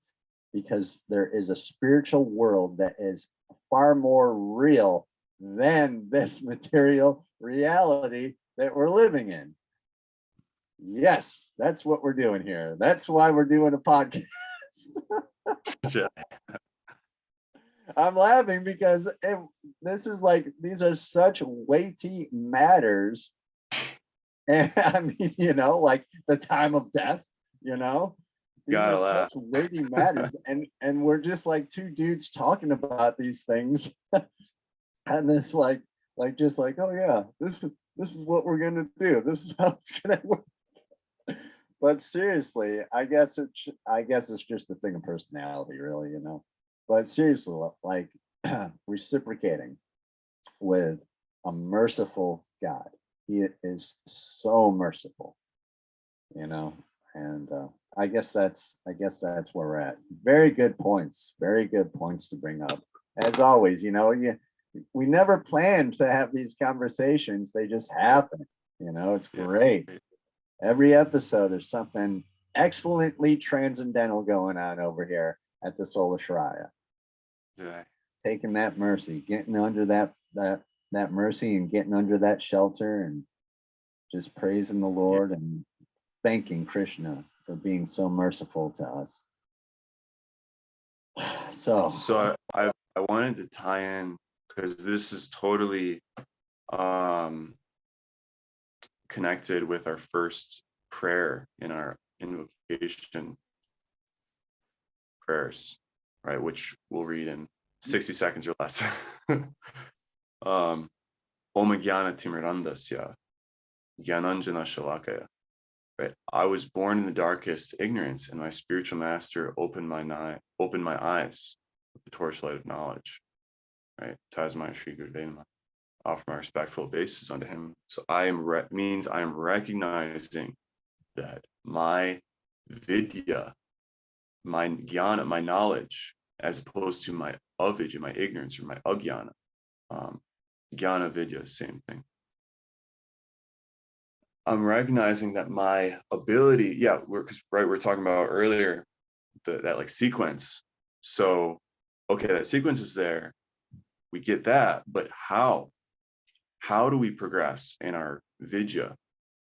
because there is a spiritual world that is far more real than this material reality that we're living in. Yes, that's what we're doing here. That's why we're doing a podcast. I'm laughing because these are such weighty matters. And I mean, like the time of death, these Gotta are laugh. such weighty matters. And we're just like two dudes talking about these things. And it's like, oh yeah, this is what we're gonna do. This is how it's gonna work. But seriously, I guess it's just a thing of personality, really, But seriously, like reciprocating with a merciful God. He is so merciful, and I guess that's where we're at. Very good points to bring up. As always, we never planned to have these conversations. They just happen. It's great. Every episode, there's something excellently transcendental going on over here at the Solar Shariah. Yeah. Taking that mercy, getting under that mercy, and getting under that shelter, and just praising the Lord and thanking Krishna for being so merciful to us. So I wanted to tie in, because this is totally connected with our first prayer in our invocation prayers, right? Which we'll read in 60 seconds or less. Om Jnana Timirandasya Jnananjana Shalakaya. Right. I was born in the darkest ignorance, and my spiritual master opened my eyes with the torchlight of knowledge. Right. Tasmai Shri Gurudeva. Offer my respectful obeisances unto him. So I am recognizing that my vidya, my jnana, my knowledge, as opposed to my avidya, my ignorance, or my agyana. Jnana vidya, same thing. I'm recognizing that my ability, we're talking about earlier that like sequence. So, okay, that sequence is there. We get that, but how? How do we progress in our vidya,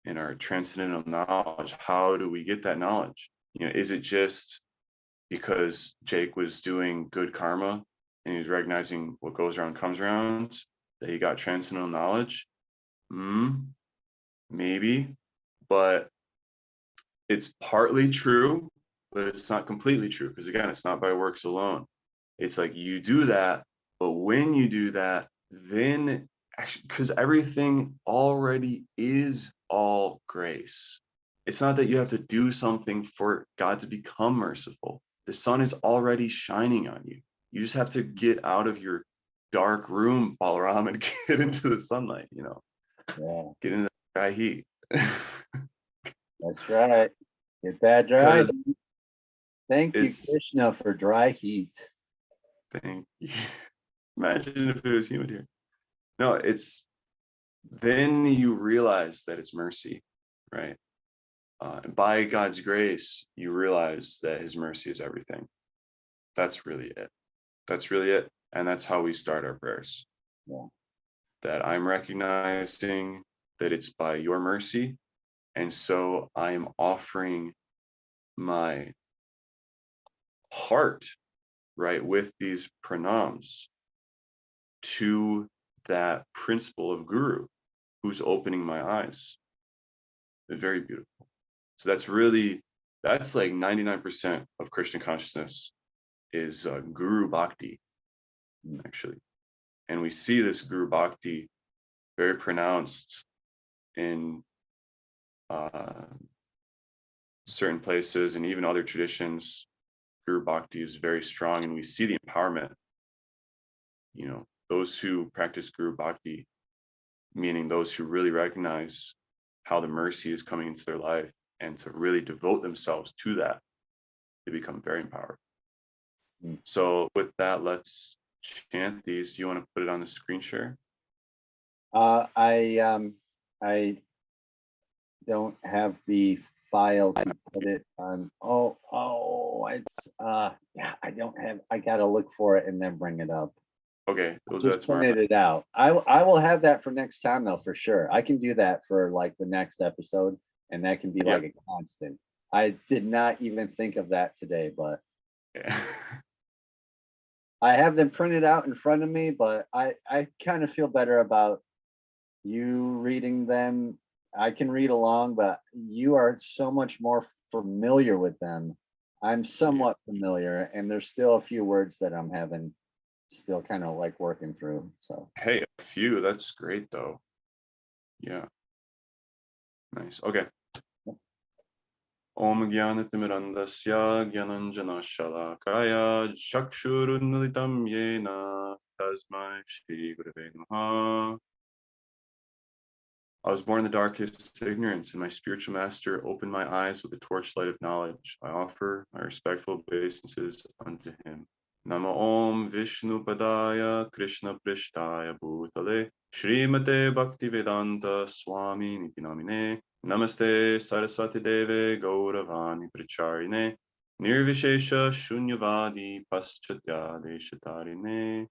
in our transcendental knowledge? How do we get that knowledge? Is it just, because Jake was doing good karma and he was recognizing what goes around comes around, that he got transcendental knowledge. Maybe, but it's partly true, but it's not completely true, because again, it's not by works alone. It's like you do that, but when you do that, then actually, because everything already is all grace. It's not that you have to do something for God to become merciful. The sun is already shining on you. You just have to get out of your dark room, Balaram, and get into the sunlight, Yeah, get into the dry heat. that's right. Get that dry. 'Cause Thank you, it's- Krishna, for dry heat. Thank you. Imagine if it was humid here. No, it's then you realize that it's mercy, right? By God's grace, you realize that his mercy is everything. That's really it. That's really it. And that's how we start our prayers. Yeah. That I'm recognizing that it's by your mercy. And so I am offering my heart, right, with these pranams to that principle of Guru who's opening my eyes. It's very beautiful. So that's like 99% of Krishna consciousness is Guru Bhakti, actually. And we see this Guru Bhakti very pronounced in certain places and even other traditions. Guru Bhakti is very strong, and we see the empowerment. Those who practice Guru Bhakti, meaning those who really recognize how the mercy is coming into their life and to really devote themselves to that, they become very empowered. So with that, let's chant these. Do you want to put it on the screen share? I don't have the file to put it on. It's yeah, I gotta look for it and then bring it up. Okay, we'll do that Just tomorrow. printed it out. I will have that for next time though, for sure. I can do that for like the next episode, and that can be like a constant. I did not even think of that today, but Yeah. I have them printed out in front of me, but I kind of feel better about you reading them. I can read along, but you are so much more familiar with them. I'm somewhat familiar, and there's still a few words that I'm having still kind of like working through. So Hey, a few. That's great though. Yeah. Nice. Okay. Om Jnanatimidandasya Jnananjana Shalakaya Chakshurunmilitam Yena Tasmai Shri Gurave Namaha. I was born in the darkest ignorance, and my spiritual master opened my eyes with the torchlight of knowledge. I offer my respectful obeisances unto him. Namo Om Vishnu Padaya Krishna Prishtaya Bhutale Srimate Bhaktivedanta Swami Niti Namine Namaste Saraswati Deve Gauravani Pracharine Nirvishesha Shunyavadi Paschatya Deshatarine.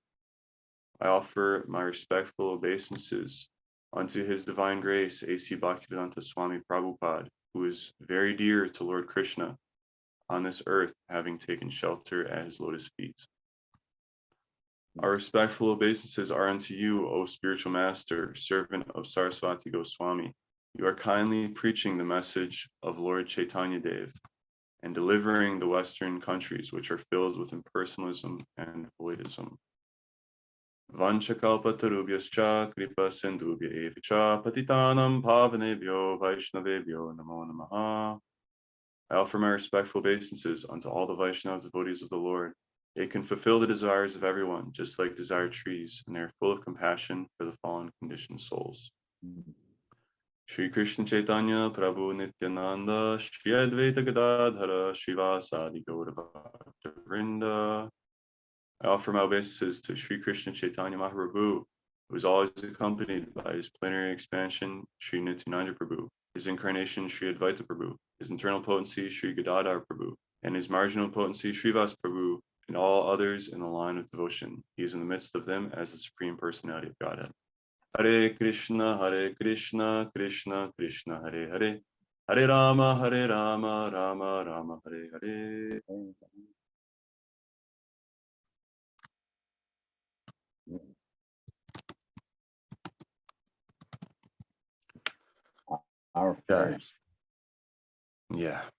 I offer my respectful obeisances unto His Divine Grace, A.C. Bhaktivedanta Swami Prabhupada, who is very dear to Lord Krishna on this earth, having taken shelter at his lotus feet. Our respectful obeisances are unto you, O spiritual master, servant of Saraswati Goswami. You are kindly preaching the message of Lord Chaitanya Dev and delivering the Western countries, which are filled with impersonalism and voidism. Vanchakalpatarubhyascha kripa sindhubhya evacha patitanam pavanebhyo vaishnavebhyo namo namaha. I offer my respectful obeisances unto all the Vaishnava devotees of the Lord. They can fulfill the desires of everyone, just like desired trees, and they are full of compassion for the fallen conditioned souls. Sri Krishna Chaitanya Prabhu Nityananda Shri Advaita Gadadhara Srivasadi Gaura Vrinda. I offer my obeisances to Sri Krishna Chaitanya Mahaprabhu, who is always accompanied by his plenary expansion, Sri Nityananda Prabhu, his incarnation, Sri Advaita Prabhu, his internal potency, Sri Gadadhar Prabhu, and his marginal potency, Srivas Prabhu, and all others in the line of devotion. He is in the midst of them as the Supreme Personality of Godhead. Hare Krishna, Krishna Krishna, Hare Hare, Hare Rama, Rama Rama, Hare Hare. our Yeah. first. Yeah.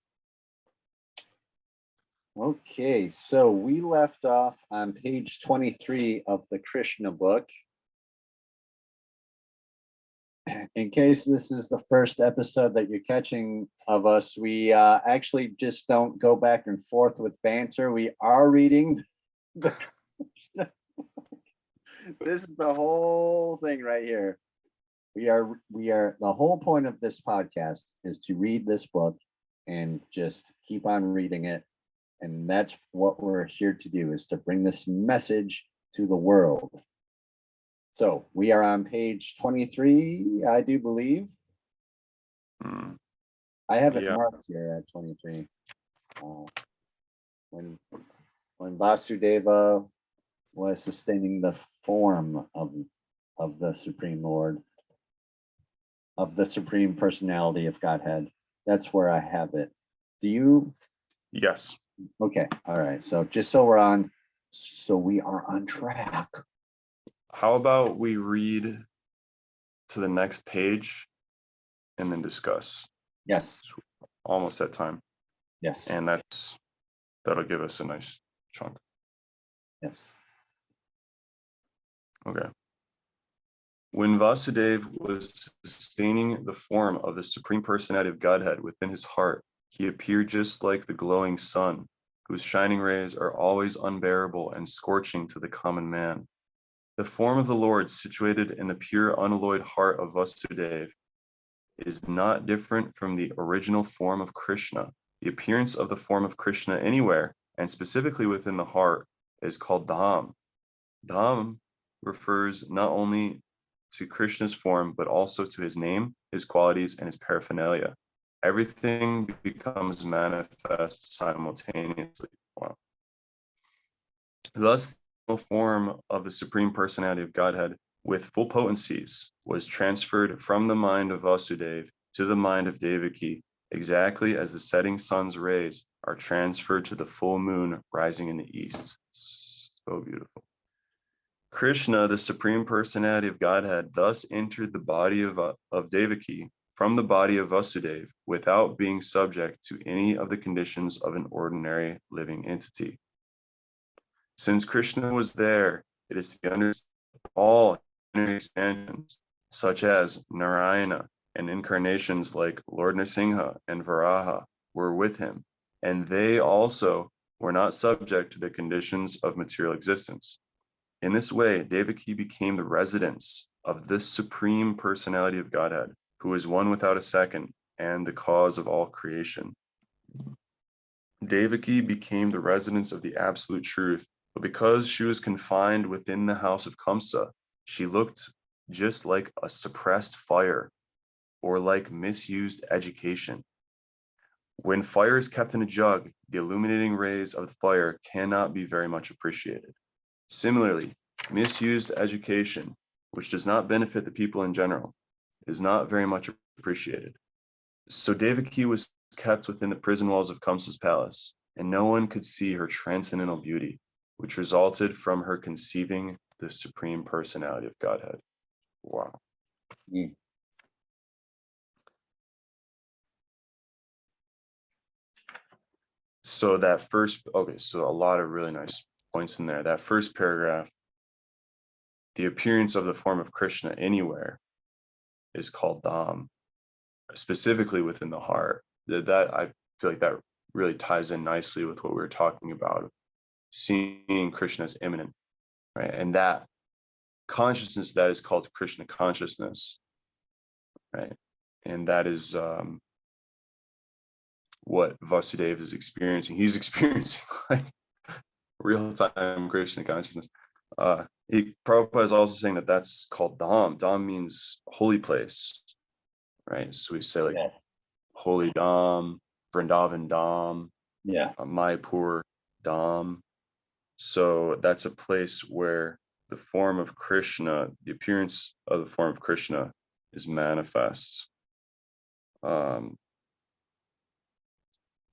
Okay, so we left off on page 23 of the Krishna book. In case this is the first episode that you're catching of us, we actually just don't go back and forth with banter. We are reading the this is the whole thing right here. We are the whole point of this podcast is to read this book and just keep on reading it. And that's what we're here to do, is to bring this message to the world. So we are on page 23, I do believe. Mm. I have it Yeah. marked here at 23. When Vasudeva was sustaining the form of the Supreme Lord, of the Supreme Personality of Godhead. That's where I have it. Do you? Yes. Okay. All right. So just so we are on track. How about we read to the next page and then discuss? Yes. It's almost that time. Yes. And that'll give us a nice chunk. Yes. Okay. When Vasudeva was sustaining the form of the Supreme Personality of Godhead within his heart, he appeared just like the glowing sun, whose shining rays are always unbearable and scorching to the common man. The form of the Lord, situated in the pure, unalloyed heart of Vasudeva, is not different from the original form of Krishna. The appearance of the form of Krishna anywhere, and specifically within the heart, is called Dham. Dham refers not only to Krishna's form, but also to his name, his qualities, and his paraphernalia. Everything becomes manifest simultaneously. Wow. Thus, the form of the Supreme Personality of Godhead with full potencies was transferred from the mind of Vasudeva to the mind of Devaki, exactly as the setting sun's rays are transferred to the full moon rising in the east. So beautiful. Krishna, the Supreme Personality of Godhead, thus entered the body of Devaki from the body of Vasudeva without being subject to any of the conditions of an ordinary living entity. Since Krishna was there, it is to be understood all expansions, such as Narayana and incarnations like Lord Nrsimha and Varaha, were with him, and they also were not subject to the conditions of material existence. In this way, Devaki became the residence of this Supreme Personality of Godhead, who is one without a second and the cause of all creation. Devaki became the residence of the absolute truth, but because she was confined within the house of Kamsa, she looked just like a suppressed fire or like misused education. When fire is kept in a jug, the illuminating rays of the fire cannot be very much appreciated. Similarly, misused education, which does not benefit the people in general, is not very much appreciated. So Devaki was kept within the prison walls of Kamsa's palace, and no one could see her transcendental beauty, which resulted from her conceiving the Supreme Personality of Godhead. Wow. Mm. So that first, okay, so a lot of really nice points in there. That first paragraph, the appearance of the form of Krishna anywhere is called Dham, specifically within the heart. That I feel like that really ties in nicely with what we were talking about, seeing Krishna as immanent, right? And that consciousness, that is called Krishna consciousness, right? And that is what Vasudeva is experiencing. He's experiencing like real-time Krishna consciousness. Prabhupada is also saying that that's called Dham. Dham means holy place, right? So we say like Holy Dham, Vrindavan Dham, Mayapur Dham. So that's a place where the form of Krishna, the appearance of the form of Krishna is manifest.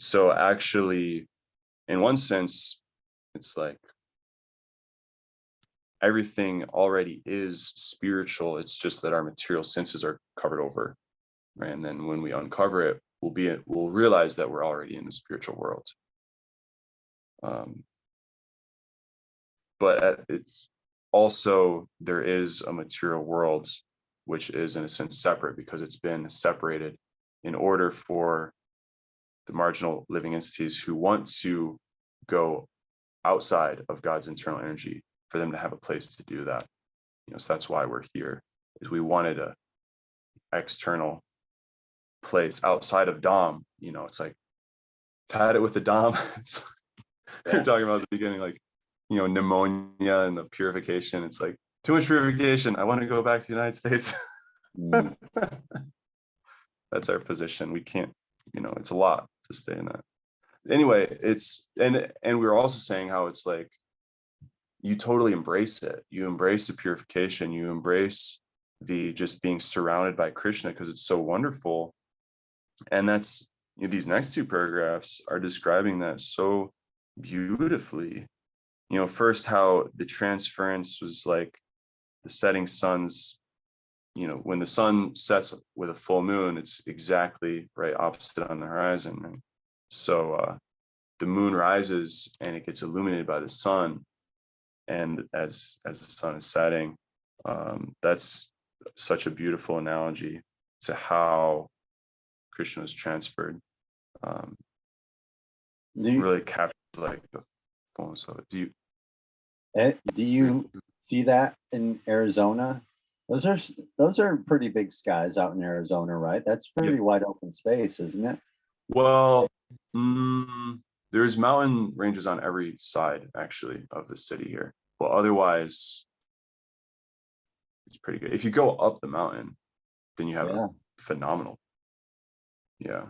So actually, in one sense, it's like everything already is spiritual. It's just that our material senses are covered over. right? And then when we uncover it, we'll realize that we're already in the spiritual world. But it's also, there is a material world which is in a sense separate, because it's been separated in order for the marginal living entities who want to go outside of God's internal energy, for them to have a place to do that. So that's why we're here, is we wanted a external place outside of Dom. It's like, had it with the Dom. You're talking about at the beginning, like, pneumonia and the purification. It's like, too much purification. I want to go back to the United States. That's our position. We can't, it's a lot to stay in that. Anyway, and we're also saying how it's like, you totally embrace it. You embrace the purification. You embrace the just being surrounded by Krishna, because it's so wonderful. And that's, these next two paragraphs are describing that so beautifully. First, how the transference was like the setting sun's, when the sun sets with a full moon, it's exactly right opposite on the horizon. Right? So the moon rises and it gets illuminated by the sun. And as the sun is setting, that's such a beautiful analogy to how Krishna is transferred. Really captures like the fullness of it. Do you see that in Arizona? Those are pretty big skies out in Arizona, right? That's pretty wide open space, isn't it? Well, there's mountain ranges on every side, actually, of the city here. But otherwise, it's pretty good. If you go up the mountain, then you have a phenomenal. Yeah.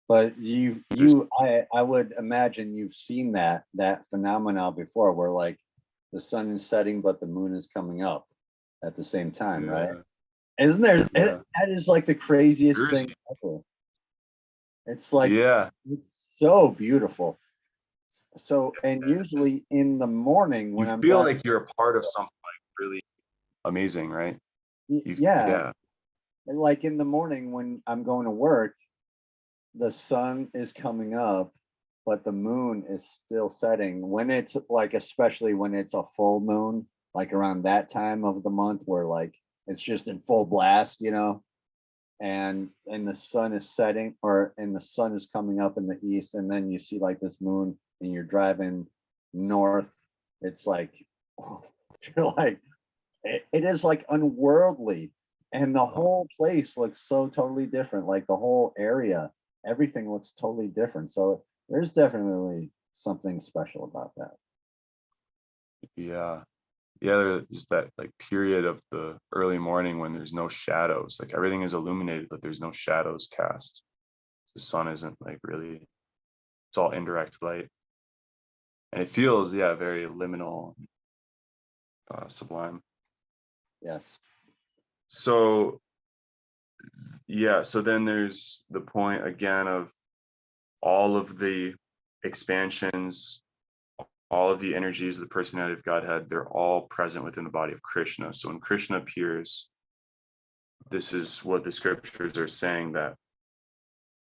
But I would imagine you've seen that phenomenon before, where like the sun is setting, but the moon is coming up at the same time, right? Isn't there? That is like the craziest thing ever. It's like, it's so beautiful. So, and usually in the morning when you feel like you're a part of something like really amazing, right? Like in the morning when I'm going to work, the sun is coming up, but the moon is still setting. When it's like, especially when it's a full moon, like around that time of the month where like it's just in full blast, and the sun is setting, and the sun is coming up in the east, and then you see like this moon and you're driving north. It's like, you're like, it is like unworldly, and the whole place looks so totally different. Like the whole area, everything looks totally different. So there's definitely something special about that. There's that like period of the early morning when there's no shadows, like everything is illuminated, but there's no shadows cast. The sun isn't like really, it's all indirect light, and it feels very liminal, sublime. Yes. So then there's the point again of all of the expansions, all of the energies of the personality of Godhead, they're all present within the body of Krishna. So when Krishna appears, this is what the scriptures are saying, that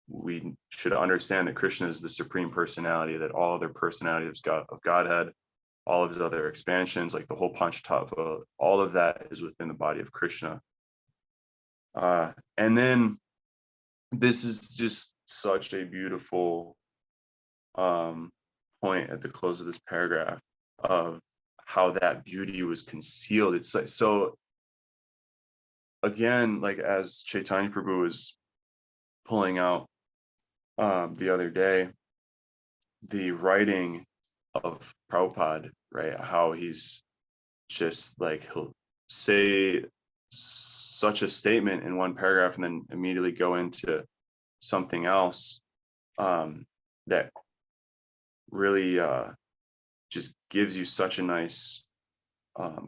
we should understand that Krishna is the supreme personality, that all other personalities of Godhead, all of his other expansions, like the whole Panchatattva, all of that is within the body of Krishna. And then this is just such a beautiful point at the close of this paragraph of how that beauty was concealed. It's like, so again, like as Chaitanya Prabhu was pulling out the other day, the writing of Prabhupada, right? How he's just like, he'll say such a statement in one paragraph and then immediately go into something else that really just gives you such a nice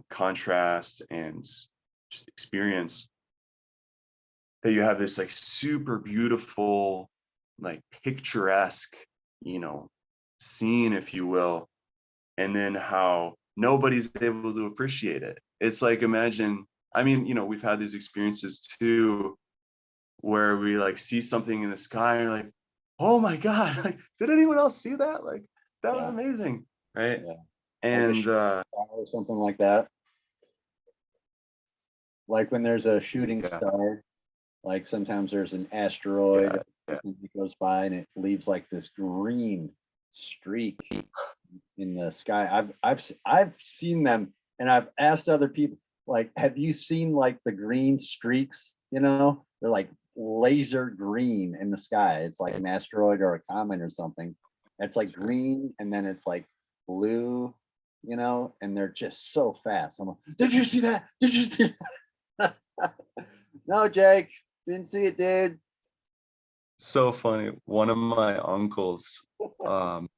contrast and just experience, that you have this like super beautiful, like picturesque, scene, if you will, and then how nobody's able to appreciate it. It's like, imagine, I mean, we've had these experiences too, where we like see something in the sky and you're like, oh my God, like, did anyone else see that? Like, that was Yeah. amazing, right? Yeah. And Or something like that. Like when there's a shooting yeah, star, like sometimes there's an asteroid yeah, yeah. that goes by and it leaves like this green streak in the sky. I've seen them, and I've asked other people, like, have you seen like the green streaks? You know, they're like laser green in the sky. It's like an asteroid or a comet or something. It's like green and then it's like blue, you know, and they're just so fast. I'm like, did you see that? Did you see that? No, Jake, didn't see it, dude. So funny. One of my uncles, um,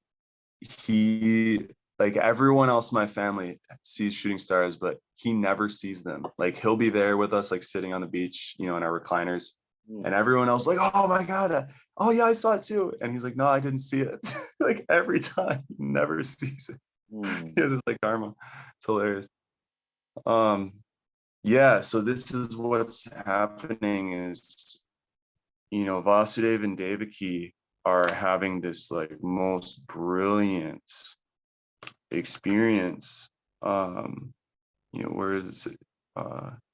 he like everyone else in my family sees shooting stars, but he never sees them. Like he'll be there with us, like sitting on the beach, you know, in our recliners, and everyone else like, oh my God, oh yeah, I saw it too. And he's like, no, I didn't see it. Like every time, he never sees it. Mm. He has this like karma. It's hilarious. Um, yeah, so this is what's happening is, you know, Vasudev and Devaki are having this like most brilliant experience. You know, where is it?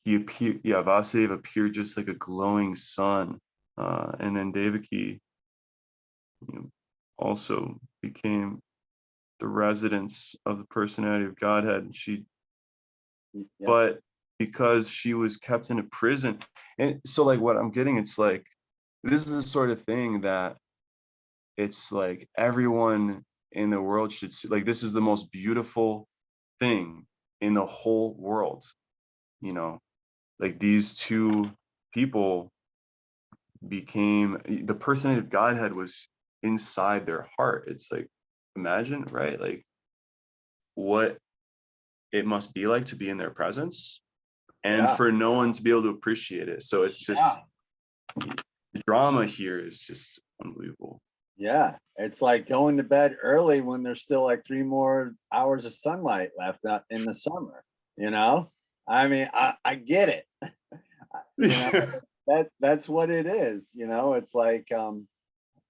He appeared, yeah, Vasudev appeared just like a glowing sun. And then Devaki, you know, also became the residence of the personality of Godhead. She, Yeah. but because she was kept in a prison. And so like what I'm getting, it's like, this is the sort of thing that it's like everyone in the world should see. Like this is the most beautiful thing in the whole world, you know, like these two people became the personality of Godhead was inside their heart. It's like, imagine, right? Like what it must be like to be in their presence and Yeah. for no one to be able to appreciate it. So it's just the drama here is just unbelievable. Yeah, it's like going to bed early when there's still like 3 more hours of sunlight left out in the summer, you know? I mean, I get it. You know, that's what it is, you know? It's like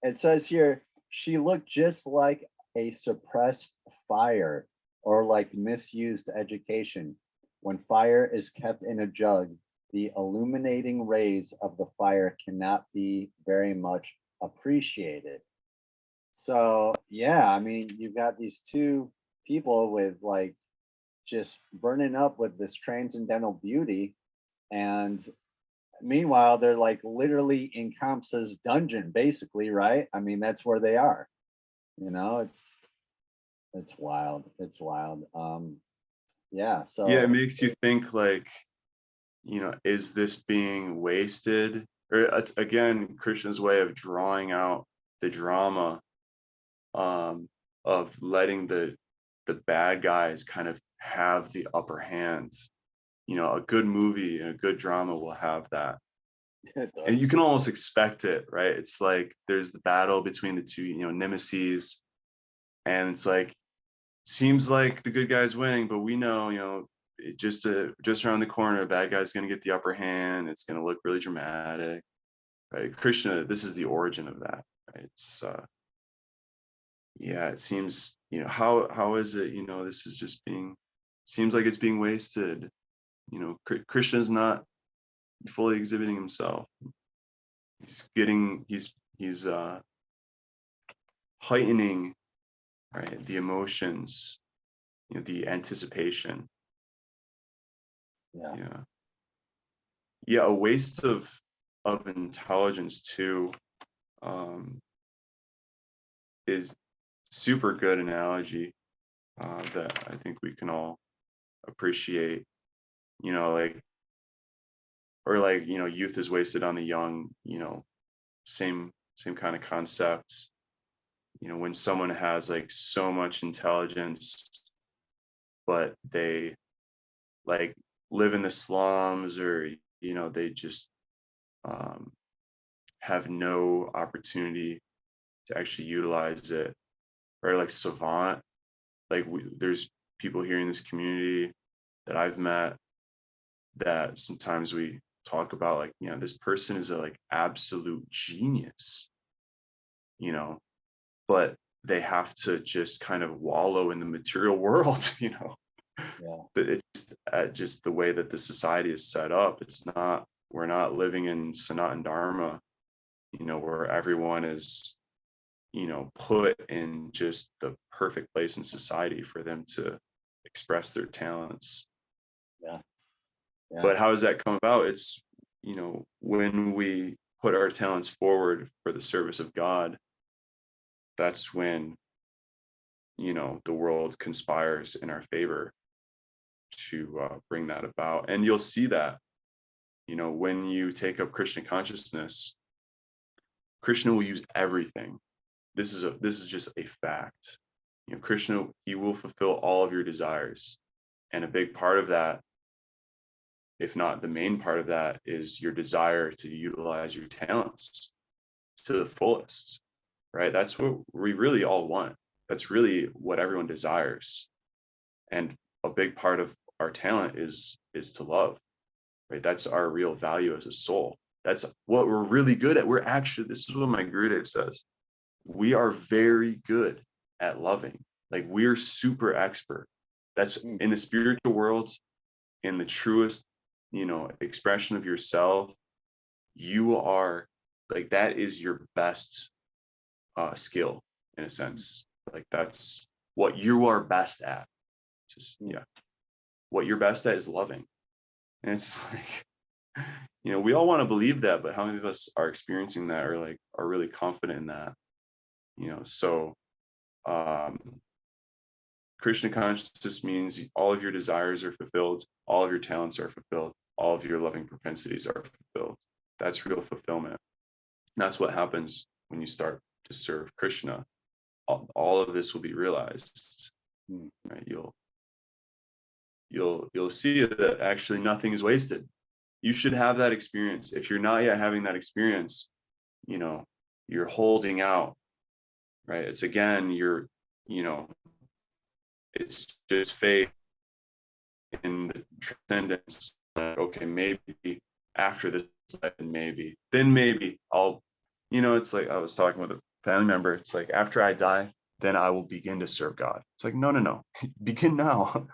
it says here, she looked just like a suppressed fire or like misused education. When fire is kept in a jug, the illuminating rays of the fire cannot be very much appreciated. So yeah, I mean, you've got these two people with like just burning up with this transcendental beauty, and meanwhile, they're like literally in Kamsa's dungeon, basically, right? I mean, that's where they are. You know, it's wild. It's wild. Yeah. Yeah, it So makes you think like, you know, is this being wasted? Or it's again Krishna's way of drawing out the drama, of letting the bad guys kind of have the upper hand. You know, a good movie and a good drama will have that. And you can almost expect it, right? It's like there's the battle between the two, you know, nemesis, and it's like seems like the good guy's winning, but we know, you know, just around the corner, a bad guy's going to get the upper hand. It's going to look really dramatic, right? Krishna, this is the origin of that, right? It's yeah, it seems, you know, how is it, you know, this is just being, seems like it's being wasted. You know, Krishna's not fully exhibiting himself. He's getting, he's heightening, right, the emotions, you know, the anticipation. yeah, Yeah. Yeah, a waste of intelligence too, is super good analogy, that I think we can all appreciate. You know, like, or like, you know, youth is wasted on the young. You know, same kind of concepts. You know, when someone has like so much intelligence, but they like live in the slums, or you know, they just um, have no opportunity to actually utilize it, or like savant. Like there's people here in this community that I've met that sometimes we talk about like, you know, this person is a like absolute genius, you know, but they have to just kind of wallow in the material world, you know. Yeah. But it's just the way that the society is set up. It's not, we're not living in Sanat Dharma, you know, where everyone is, you know, put in just the perfect place in society for them to express their talents. Yeah. Yeah. But how does that come about? It's, you know, when we put our talents forward for the service of God, that's when, you know, the world conspires in our favor to bring that about. And you'll see that, you know, when you take up Krishna consciousness, Krishna will use everything. This is just a fact. You know, Krishna, he will fulfill all of your desires. And a big part of that, if not the main part of that, is your desire to utilize your talents to the fullest, right? That's what we really all want. That's really what everyone desires. And a big part of our talent is to love, right? That's our real value as a soul. That's what we're really good at. We're actually, this is what my Gurudev says, we are very good at loving. Like, we're super expert. That's in the spiritual world, in the truest, you know, expression of yourself. You are like, that is your best skill in a sense. Like, that's what you are best at. Just, yeah, what you're best at is loving. And it's like, you know, we all want to believe that, but how many of us are experiencing that, or like are really confident in that? You know, so Krishna consciousness means all of your desires are fulfilled, all of your talents are fulfilled, all of your loving propensities are fulfilled. That's real fulfillment. And that's what happens when you start to serve Krishna. All of this will be realized. Right? You'll see that actually nothing is wasted. You should have that experience. If you're not yet having that experience, you know, you're holding out, right? It's again, you know, it's just faith in the transcendence. Like, okay, maybe after this life, then maybe I'll, you know, it's like I was talking with a family member. It's like, after I die, then I will begin to serve God. It's like, no, begin now,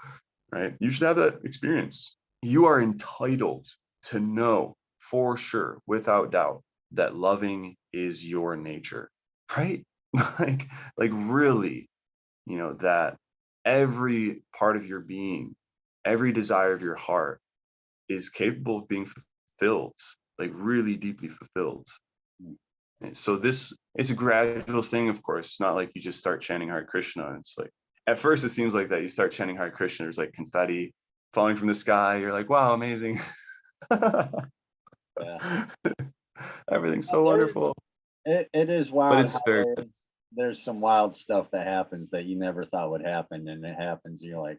right? You should have that experience. You are entitled to know for sure, without doubt, that loving is your nature, right? like really, you know, that every part of your being, every desire of your heart is capable of being fulfilled, like really deeply fulfilled. And so this, it's a gradual thing, of course. It's not like you just start chanting Hare Krishna. It's like, at first it seems like that. You start chanting Hare Krishna, there's like confetti falling from the sky. You're like, wow, amazing. Yeah. Everything's so wonderful. It is But wild it's how very, there's some wild stuff that happens that you never thought would happen, and it happens, and you're like,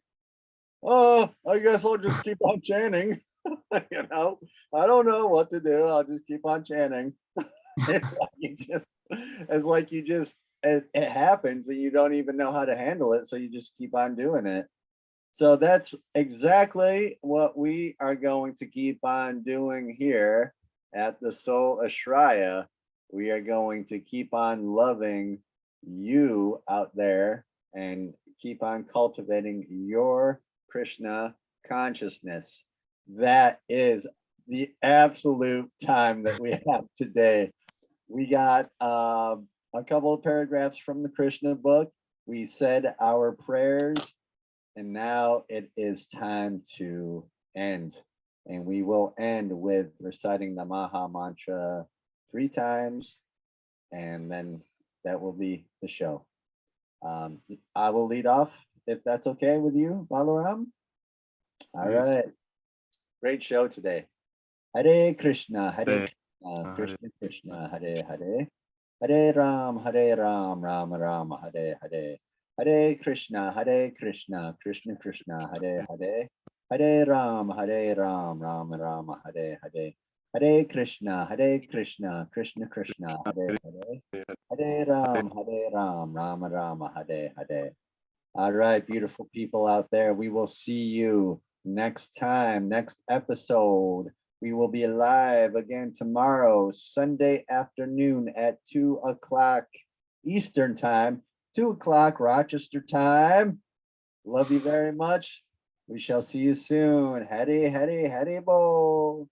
oh, I guess I'll just keep on chanting. You know, I don't know what to do. I'll just keep on chanting. It's like you just it happens and you don't even know how to handle it, so you just keep on doing it. So that's exactly what we are going to keep on doing here at the Soul Ashraya. We are going to keep on loving you out there and keep on cultivating your Krishna consciousness. That is the absolute time that we have today. We got a couple of paragraphs from the Krishna book. We said our prayers, and now it is time to end. And we will end with reciting the Maha Mantra 3 times, and then that will be the show. I will lead off, if that's okay with you, Balaram. All right. Great show today. Hare Krishna, Hare Krishna, Krishna Krishna, Hare Hare. Hare Ram, Ram Ram, Hare Hare. Hare Krishna, Krishna Krishna, Hare Hare. Hare Ram, Ram Ram, Hare Hare. Hare Krishna, Krishna Krishna, Hare Hare. Hare Ram, Ram Ram, Hare Hare. All right, beautiful people out there. We will see you next time, next episode. We will be live again tomorrow, Sunday afternoon at 2 o'clock Eastern time, 2 o'clock Rochester time. Love you very much. We shall see you soon. Hari, hari, hari, bo.